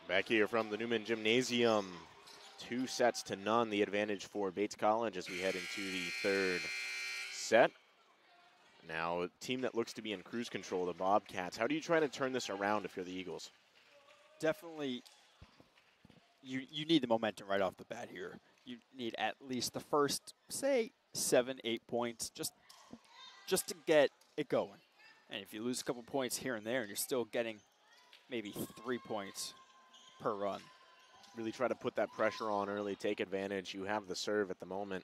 Back here from the Newman Gymnasium. 2-0, the advantage for Bates College as we head into the third set. Now, a team that looks to be in cruise control, the Bobcats. How do you try to turn this around if you're the Eagles? Definitely, you need the momentum right off the bat here. You need at least the first, say, 7-8 points just to get it going. And if you lose a couple points here and there and you're still getting maybe 3 points per run, really try to put that pressure on early, take advantage. You have the serve at the moment.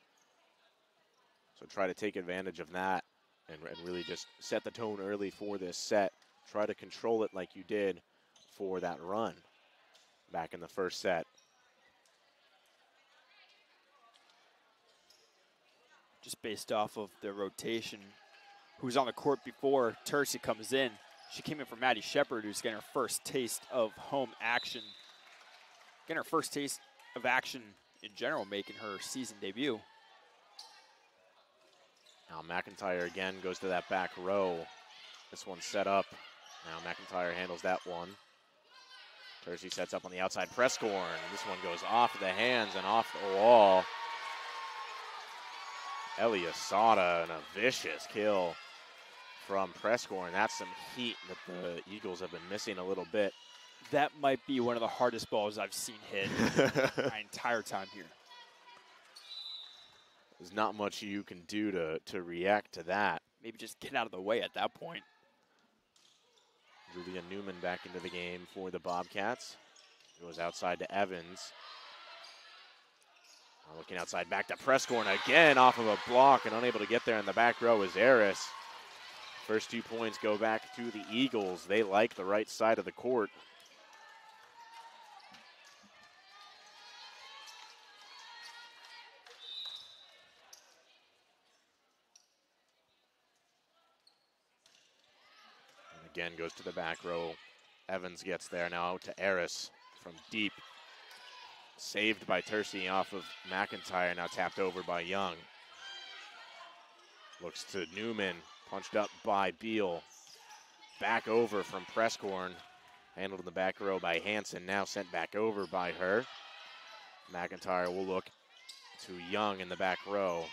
So try to take advantage of that and really just set the tone early for this set. Try to control it like you did for that run back in the first set. Just based off of the rotation, who's on the court before Tercy comes in. She came in for Maddie Shepard, who's getting her first taste of home action. Getting her first taste of action in general, making her season debut. Now McIntyre again goes to that back row. This one's set up. Now McIntyre handles that one. Tercy sets up on the outside. Prescorn. This one goes off the hands and off the wall. Ellie Asada and a vicious kill from Prescorn. That's some heat that the Eagles have been missing a little bit. That might be one of the hardest balls I've seen hit my entire time here. There's not much you can do to react to that. Maybe just get out of the way at that point. Julia Newman back into the game for the Bobcats. Goes outside to Evans. Looking outside back to Prescorn again off of a block and unable to get there in the back row is Eris. First 2 points go back to the Eagles. They like the right side of the court. And again goes to the back row. Evans gets there now to Eris from deep. Saved by Tercy off of McIntyre, now tapped over by Young. Looks to Newman, punched up by Beal. Back over from Prescorn. Handled in the back row by Hanson, now sent back over by her. McIntyre will look to Young in the back row.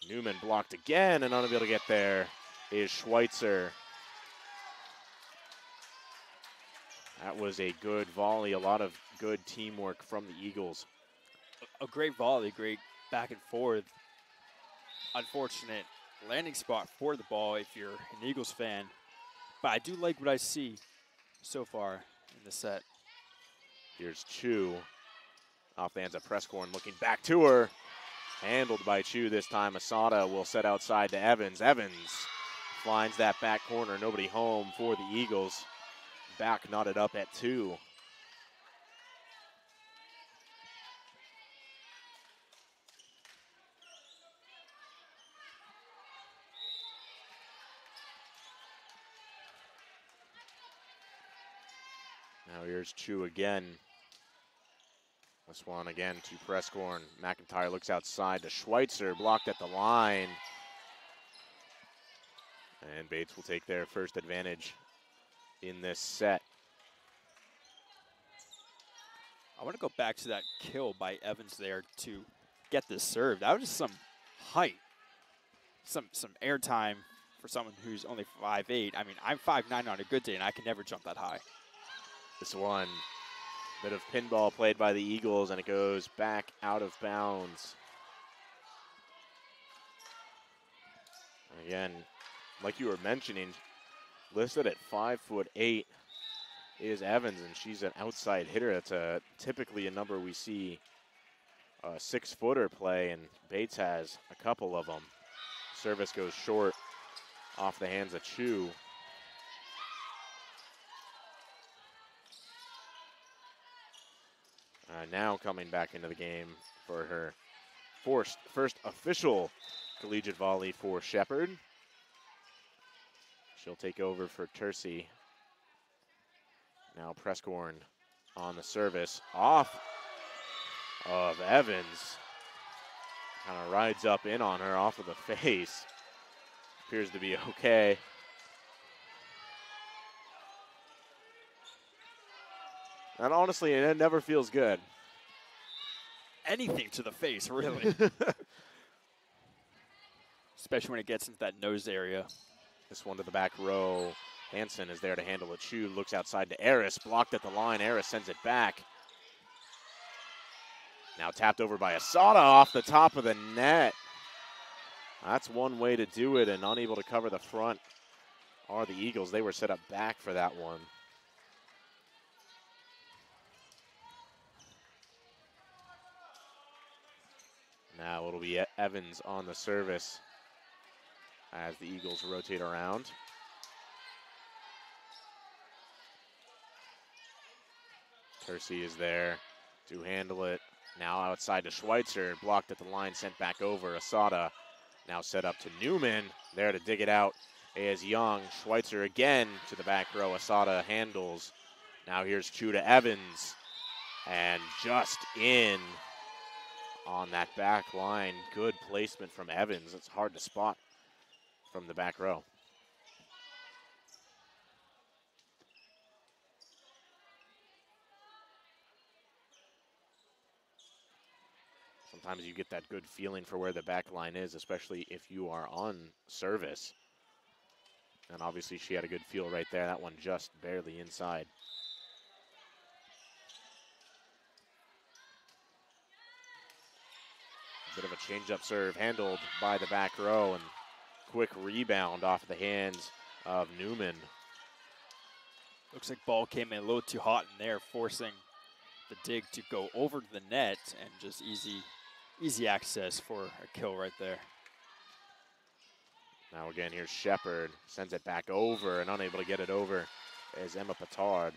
Newman blocked again and unable to get there is Schweitzer. That was a good volley, a lot of good teamwork from the Eagles. A great volley, great back and forth. Unfortunate landing spot for the ball if you're an Eagles fan. But I do like what I see so far in the set. Here's Chu. Off the hands of Prescorn, looking back to her. Handled by Chu this time. Asada will set outside to Evans. Evans finds that back corner. Nobody home for the Eagles. Back knotted up at 2. Now here's Chu again. This one again to Prescorn. McIntyre looks outside to Schweitzer, blocked at the line. And Bates will take their first advantage in this set. I want to go back to that kill by Evans there to get this serve. That was just some height, some air time for someone who's only 5'8". I mean, I'm 5'9" on a good day, and I can never jump that high. This one, bit of pinball played by the Eagles, and it goes back out of bounds. Again, like you were mentioning, listed at 5'8" is Evans, and she's an outside hitter. That's typically a number we see a 6-footer play, and Bates has a couple of them. Service goes short off the hands of Chu. Now coming back into the game for her first official collegiate volley for Shepard. She'll take over for Tercy. Now Prescorn on the service. Off of Evans. Kind of rides up in on her off of the face. Appears to be okay. And honestly, it never feels good. Anything to the face, really. Especially when it gets into that nose area. This one to the back row. Hanson is there to handle it. Chu looks outside to Eris. Blocked at the line. Eris sends it back. Now tapped over by Asada off the top of the net. That's one way to do it, and unable to cover the front are the Eagles. They were set up back for that one. Now it'll be Evans on the service as the Eagles rotate around. Tercy is there to handle it. Now outside to Schweitzer, blocked at the line, sent back over. Asada now set up to Newman, there to dig it out is Young. Schweitzer again to the back row. Asada handles. Now here's Chu to Evans, and just in on that back line. Good placement from Evans. It's hard to spot from the back row. Sometimes you get that good feeling for where the back line is, especially if you are on service. And obviously she had a good feel right there. That one just barely inside. Bit of a change-up serve handled by the back row, and quick rebound off the hands of Newman. Looks like ball came in a little too hot in there, forcing the dig to go over to the net, and just easy access for a kill right there. Now again, here's Shepard, sends it back over, and unable to get it over is Emma Petard.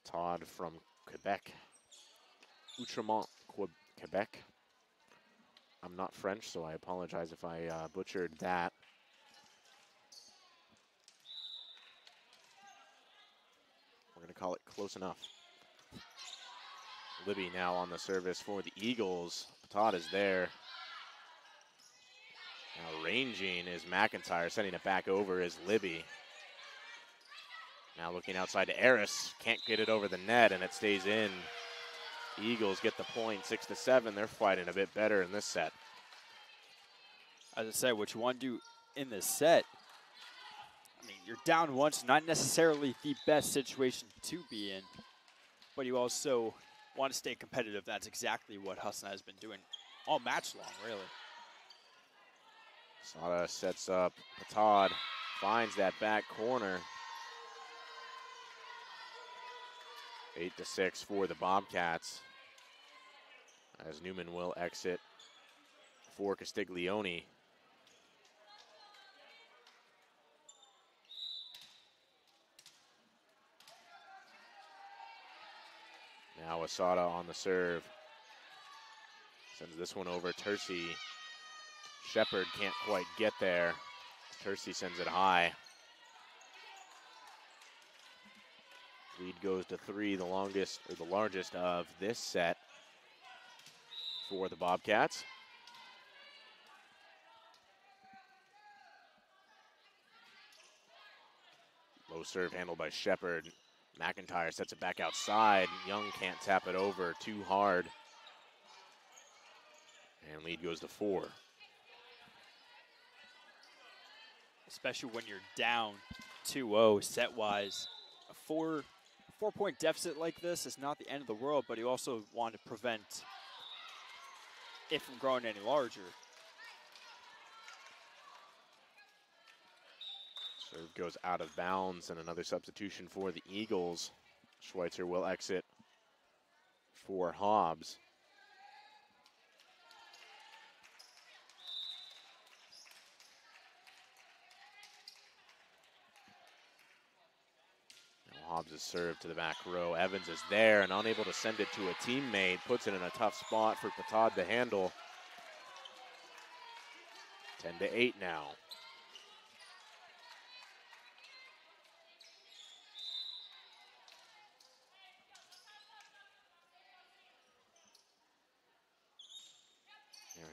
Petard from Quebec, Outremont, Quebec. I'm not French, so I apologize if I butchered that. We're going to call it close enough. Libby now on the service for the Eagles. Petard is there. Now ranging is McIntyre, sending it back over is Libby. Now looking outside to Eris, can't get it over the net, and it stays in. Eagles get the point, 6-7. They're fighting a bit better in this set. As I said, what you want to do in this set, I mean, you're down once, not necessarily the best situation to be in, but you also want to stay competitive. That's exactly what Husson has been doing all match long, really. Sada sets up. Petard finds that back corner. 8-6 for the Bobcats, as Newman will exit for Castiglione. Now Asada on the serve. Sends this one over. Tercy. Shepard can't quite get there. Tercy sends it high. Lead goes to 3, the longest or the largest of this set for the Bobcats. Low serve handled by Shepard. McIntyre sets it back outside. Young can't tap it over, too hard. And lead goes to 4. Especially when you're down 2-0 set-wise. A four-point deficit like this is not the end of the world, but you also want to prevent it from growing any larger. Serve goes out of bounds, and another substitution for the Eagles. Schweitzer will exit for Hobbs. Now Hobbs is served to the back row. Evans is there and unable to send it to a teammate. Puts it in a tough spot for Petard to handle. 10-8 now.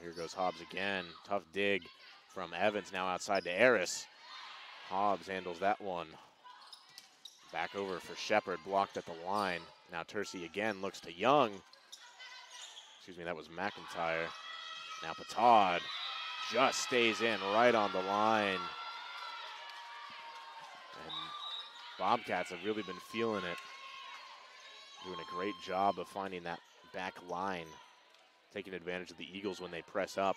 Here goes Hobbs again. Tough dig from Evans, now outside to Eris. Hobbs handles that one. Back over for Shepard, blocked at the line. Now Tercy again looks to Young. Excuse me, that was McIntyre. Now Petard just stays in right on the line. And Bobcats have really been feeling it. Doing a great job of finding that back line. Taking advantage of the Eagles when they press up.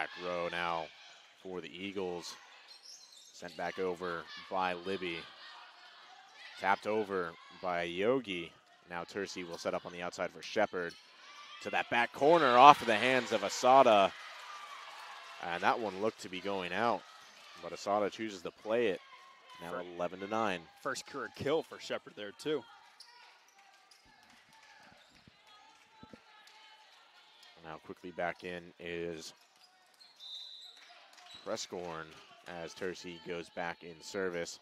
Back row now for the Eagles. Sent back over by Libby. Tapped over by Yogi. Now Tercey will set up on the outside for Shepard. To that back corner off of the hands of Asada. And that one looked to be going out. But Asada chooses to play it. Now 11-9. First career kill for Shepard there, too. Now quickly back in is Prescorn as Tercey goes back in service.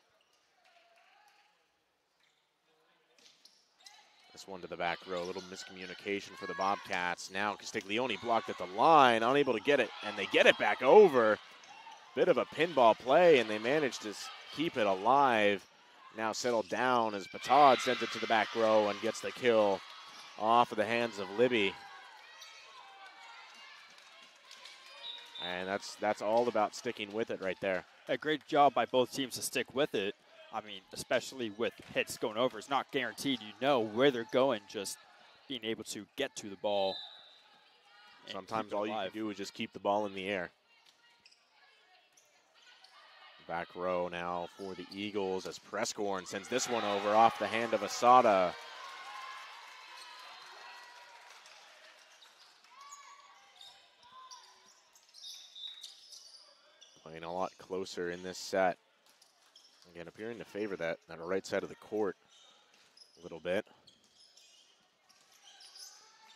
This one to the back row, a little miscommunication for the Bobcats. Now Castiglione blocked at the line, unable to get it, and they get it back over. Bit of a pinball play, and they managed to keep it alive. Now settled down as Batad sends it to the back row and gets the kill off of the hands of Libby. And that's all about sticking with it right there. A great job by both teams to stick with it. I mean, especially with hits going over. It's not guaranteed. You know where they're going, just being able to get to the ball. Sometimes all you can do is just keep the ball in the air. Back row now for the Eagles as Prescorn sends this one over off the hand of Asada. Playing a lot closer in this set. Again, appearing to favor that right side of the court a little bit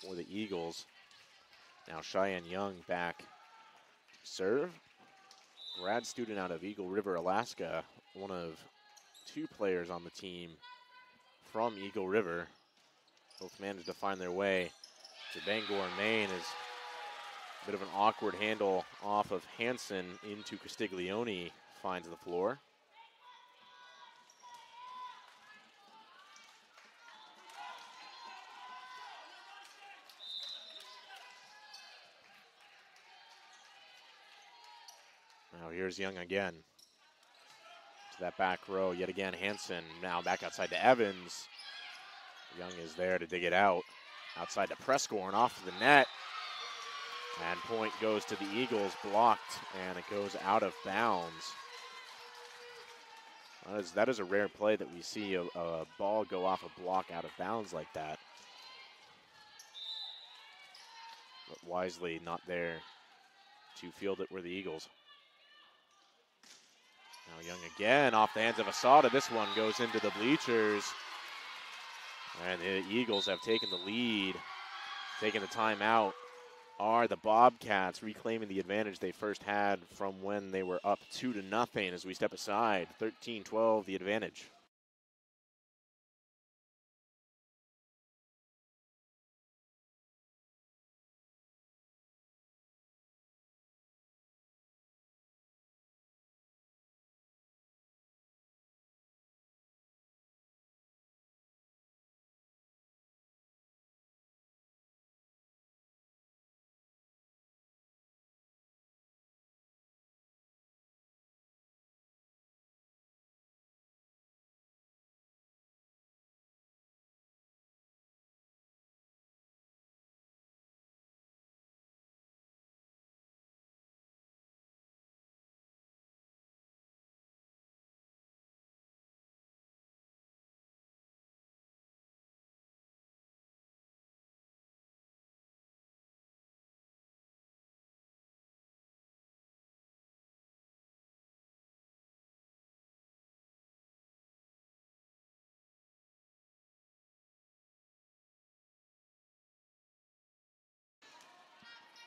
for the Eagles. Now Cheyenne Young back. Serve. Grad student out of Eagle River, Alaska. One of two players on the team from Eagle River. Both managed to find their way to Bangor, Maine. Is a bit of an awkward handle off of Hansen into Castiglione. Finds the floor. Now here's Young again. To that back row, yet again Hansen. Now back outside to Evans. Young is there to dig it out. Outside to Prescorn, off to the net. And point goes to the Eagles, blocked, and it goes out of bounds. That is a rare play that we see a ball go off a block out of bounds like that. But wisely not there to field it were the Eagles. Now Young again off the hands of Asada. This one goes into the bleachers. And the Eagles have taken the lead. Taking the timeout are the Bobcats, reclaiming the advantage they first had from when they were up 2-0 as we step aside. 13-12 the advantage.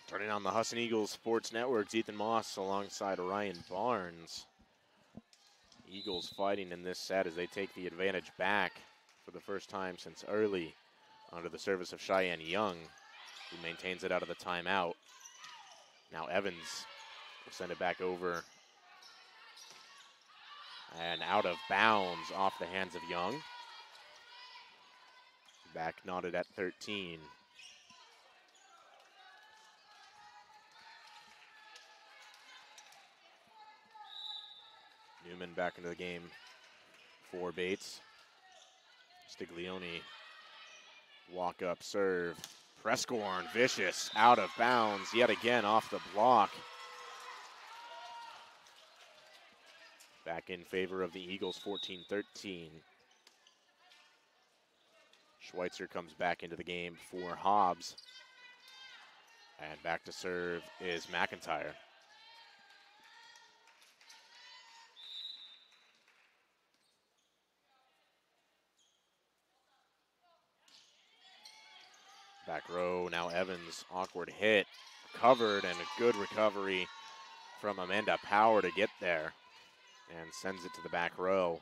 Turning on the Husson Eagles Sports Network, Ethan Moss alongside Ryan Barnes. Eagles fighting in this set as they take the advantage back for the first time since early under the service of Cheyenne Young, who maintains it out of the timeout. Now Evans will send it back over and out of bounds off the hands of Young. Back knotted at 13. Newman back into the game for Bates. Stiglione, walk up serve. Prescorn, vicious, out of bounds yet again off the block. Back in favor of the Eagles, 14-13. Schweitzer comes back into the game for Hobbs. And back to serve is McIntyre. Back row, now Evans, awkward hit, covered, and a good recovery from Amanda Power to get there. And sends it to the back row.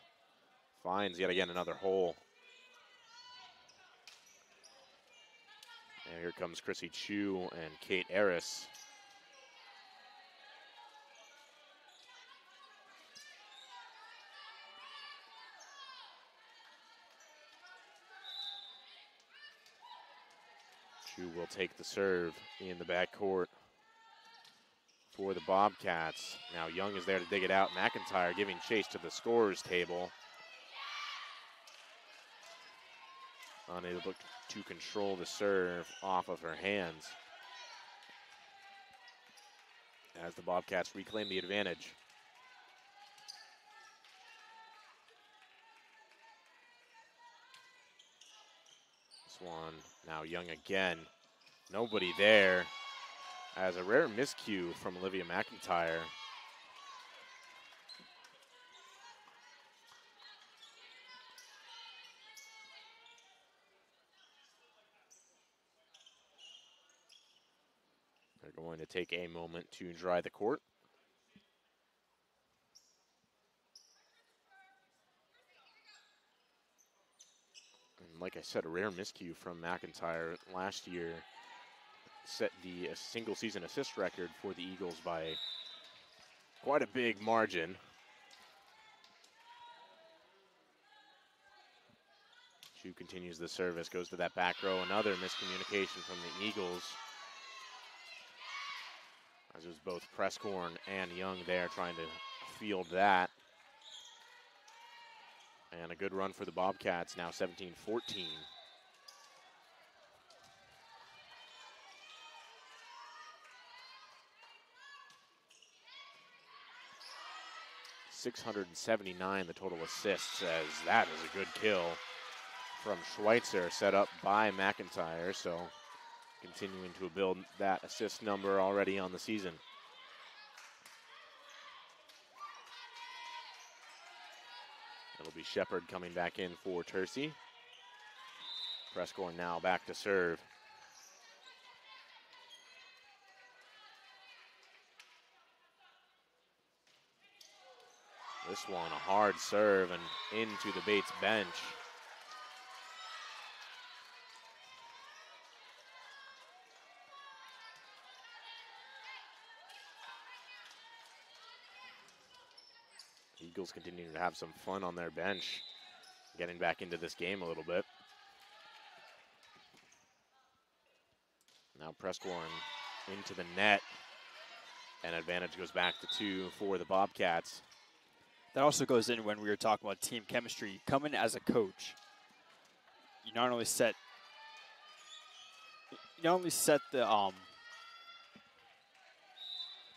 Finds yet again another hole. And here comes Chrissy Chu and Kate Eris. Chu will take the serve in the backcourt for the Bobcats. Now Young is there to dig it out. McIntyre giving chase to the scorer's table. Unable to control the serve off of her hands as the Bobcats reclaim the advantage. This one, now Young again. Nobody there. As a rare miscue from Olivia McIntyre. They're going to take a moment to dry the court. And like I said, a rare miscue from McIntyre last year. Set the single season assist record for the Eagles by quite a big margin. Chu continues the service, goes to that back row. Another miscommunication from the Eagles. As it was both Prescorn and Young there trying to field that. And a good run for the Bobcats, now 17-14. 679 the total assists, as that is a good kill from Schweitzer, set up by McIntyre. So continuing to build that assist number already on the season. It'll be Shepard coming back in for Tercey. Prescorn now back to serve. This one, a hard serve and into the Bates bench. Eagles continuing to have some fun on their bench, getting back into this game a little bit. Now Prescorn into the net, and advantage goes back to 2 for the Bobcats. That also goes in when we were talking about team chemistry. You come in as a coach, you not only set the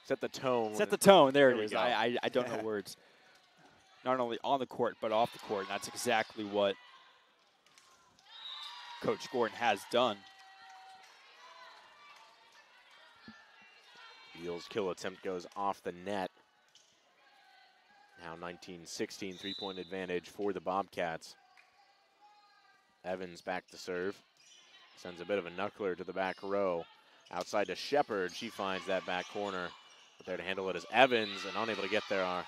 set the tone. Set the tone. There it is. I don't know words. Not only on the court, but off the court. And that's exactly what Coach Gordon has done. Beal's kill attempt goes off the net. Now 19-16, three-point advantage for the Bobcats. Evans back to serve. Sends a bit of a knuckler to the back row. Outside to Shepard. She finds that back corner. But there to handle it is Evans, and unable to get there.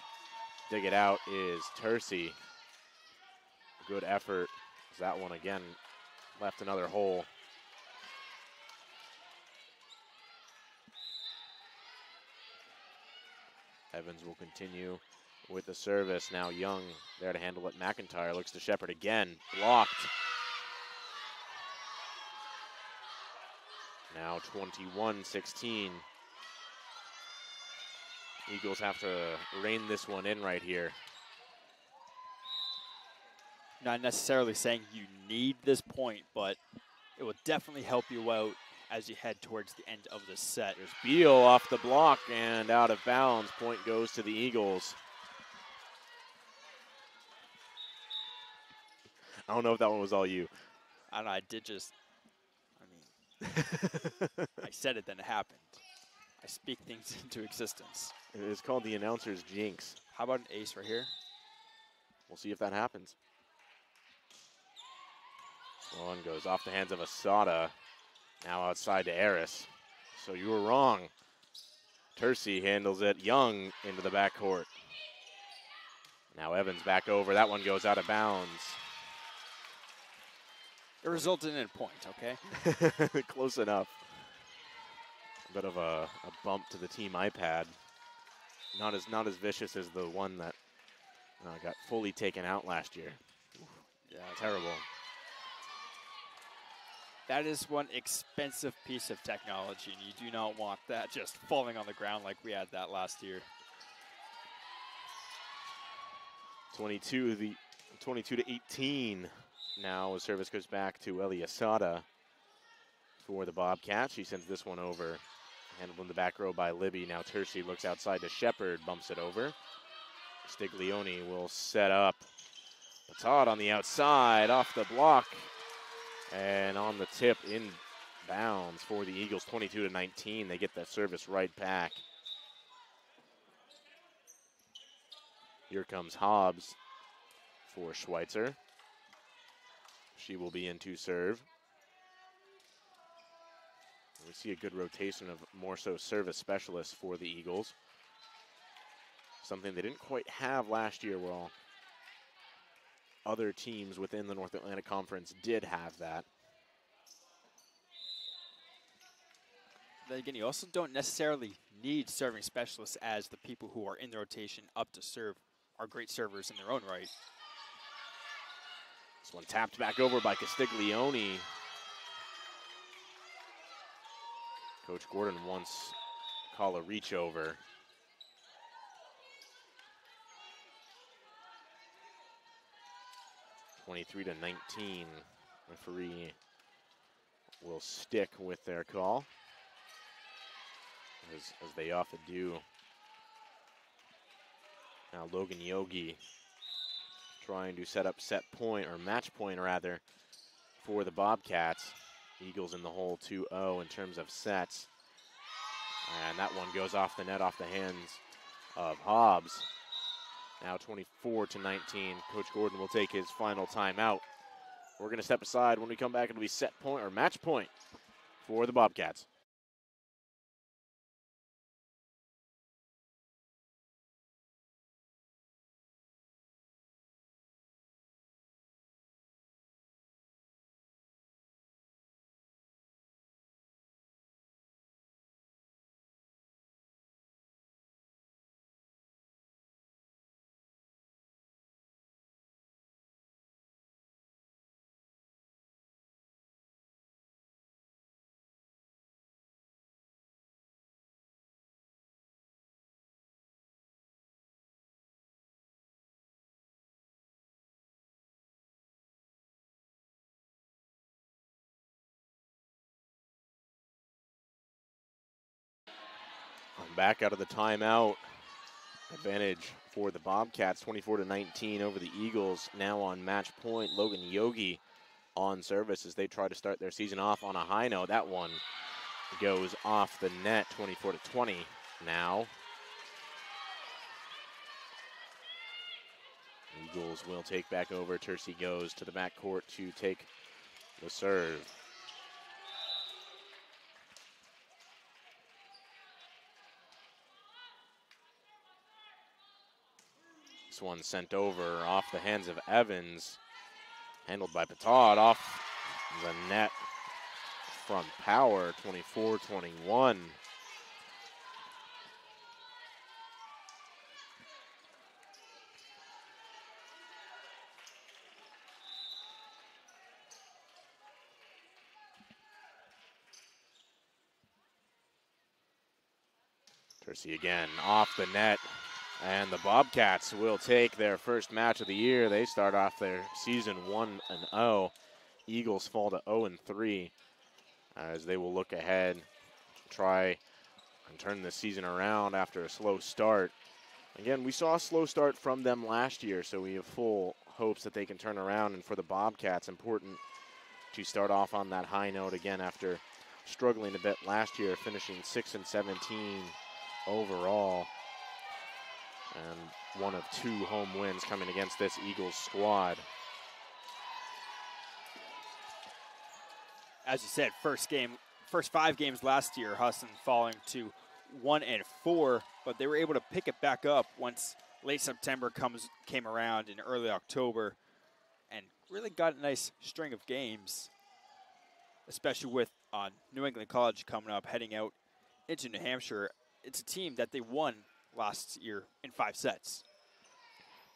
Dig it out is Tercey. Good effort. That one again left another hole. Evans will continue with the service. Now Young there to handle it. McIntyre looks to Shepard again. Blocked. Now 21-16. Eagles have to rein this one in right here. Not necessarily saying you need this point, but it will definitely help you out as you head towards the end of the set. There's Beal off the block and out of bounds. Point goes to the Eagles. I don't know if that one was all you. I don't know. I did just. I mean, I said it, then it happened. I speak things into existence. It is called the announcer's jinx. How about an ace right here? We'll see if that happens. One goes off the hands of Asada. Now outside to Eris. So you were wrong. Tercey handles it. Young into the backcourt. Now Evans back over. That one goes out of bounds. It resulted in a point, okay? Close enough. A bit of a bump to the team iPad. Not as vicious as the one that got fully taken out last year. Yeah, terrible. That is one expensive piece of technology, and you do not want that just falling on the ground like we had that last year. 22 to 18. Now a service goes back to Ellie Asada for the Bobcats. She sends this one over. Handled in the back row by Libby. Now Tercey looks outside to Shepard, bumps it over. Stiglione will set up. Patad on the outside, off the block. And on the tip, in bounds for the Eagles, 22 to 19. They get that service right back. Here comes Hobbs for Schweitzer. She will be in to serve. We see a good rotation of more so service specialists for the Eagles. Something they didn't quite have last year, while other teams within the North Atlantic Conference did have that. Then again, you also don't necessarily need serving specialists, as the people who are in the rotation up to serve are great servers in their own right. This one tapped back over by Castiglione. Coach Gordon wants to call a reach over. (23 to 19). Referee will stick with their call, as they often do. Now Logan Yogi trying to set up set point, or match point rather, for the Bobcats. Eagles in the hole 2-0 in terms of sets. And that one goes off the net, off the hands of Hobbs. Now 24 to 19. Coach Gordon will take his final timeout. We're going to step aside. When we come back, it'll be set point or match point for the Bobcats. Back out of the timeout. Advantage for the Bobcats, 24 to 19 over the Eagles. Now on match point, Logan Yogi on service as they try to start their season off on a high note. That one goes off the net, 24 to 20 now. Eagles will take back over. Tercey goes to the backcourt to take the serve. This one sent over off the hands of Evans. Handled by Patad, off the net from Power, 24-21. Tercey again, off the net. And the Bobcats will take their first match of the year. They start off their season 1-0. Eagles fall to 0-3 as they will look ahead, try and turn this season around after a slow start. Again, we saw a slow start from them last year, so we have full hopes that they can turn around. And for the Bobcats, important to start off on that high note again after struggling a bit last year, finishing 6-17 overall. And one of 2 home wins coming against this Eagles squad. As you said, first 5 games last year, Husson falling to 1-4, but they were able to pick it back up once late September came around in early October, and really got a nice string of games, especially with New England College coming up, heading out into New Hampshire. It's a team that they won last year in 5 sets.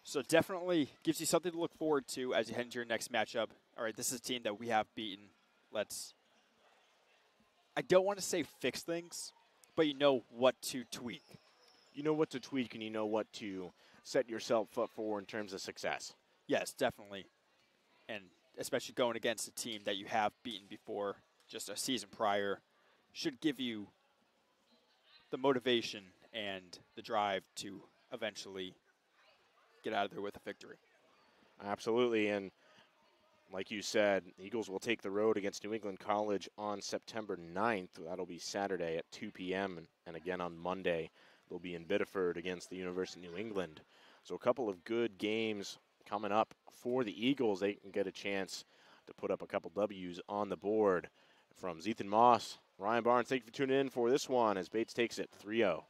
So definitely gives you something to look forward to as you head into your next matchup. All right, this is a team that we have beaten. I don't want to say fix things, but you know what to tweak. You know what to tweak, and you know what to set yourself up for in terms of success. Yes, definitely. And especially going against a team that you have beaten before, just a season prior, should give you the motivation and the drive to eventually get out of there with a victory. Absolutely, and like you said, Eagles will take the road against New England College on September 9th. That'll be Saturday at 2 p.m. And again on Monday, they'll be in Biddeford against the University of New England. So a couple of good games coming up for the Eagles. They can get a chance to put up a couple W's on the board. From Zethan Moss, Ryan Barnes, thank you for tuning in for this one as Bates takes it 3-0.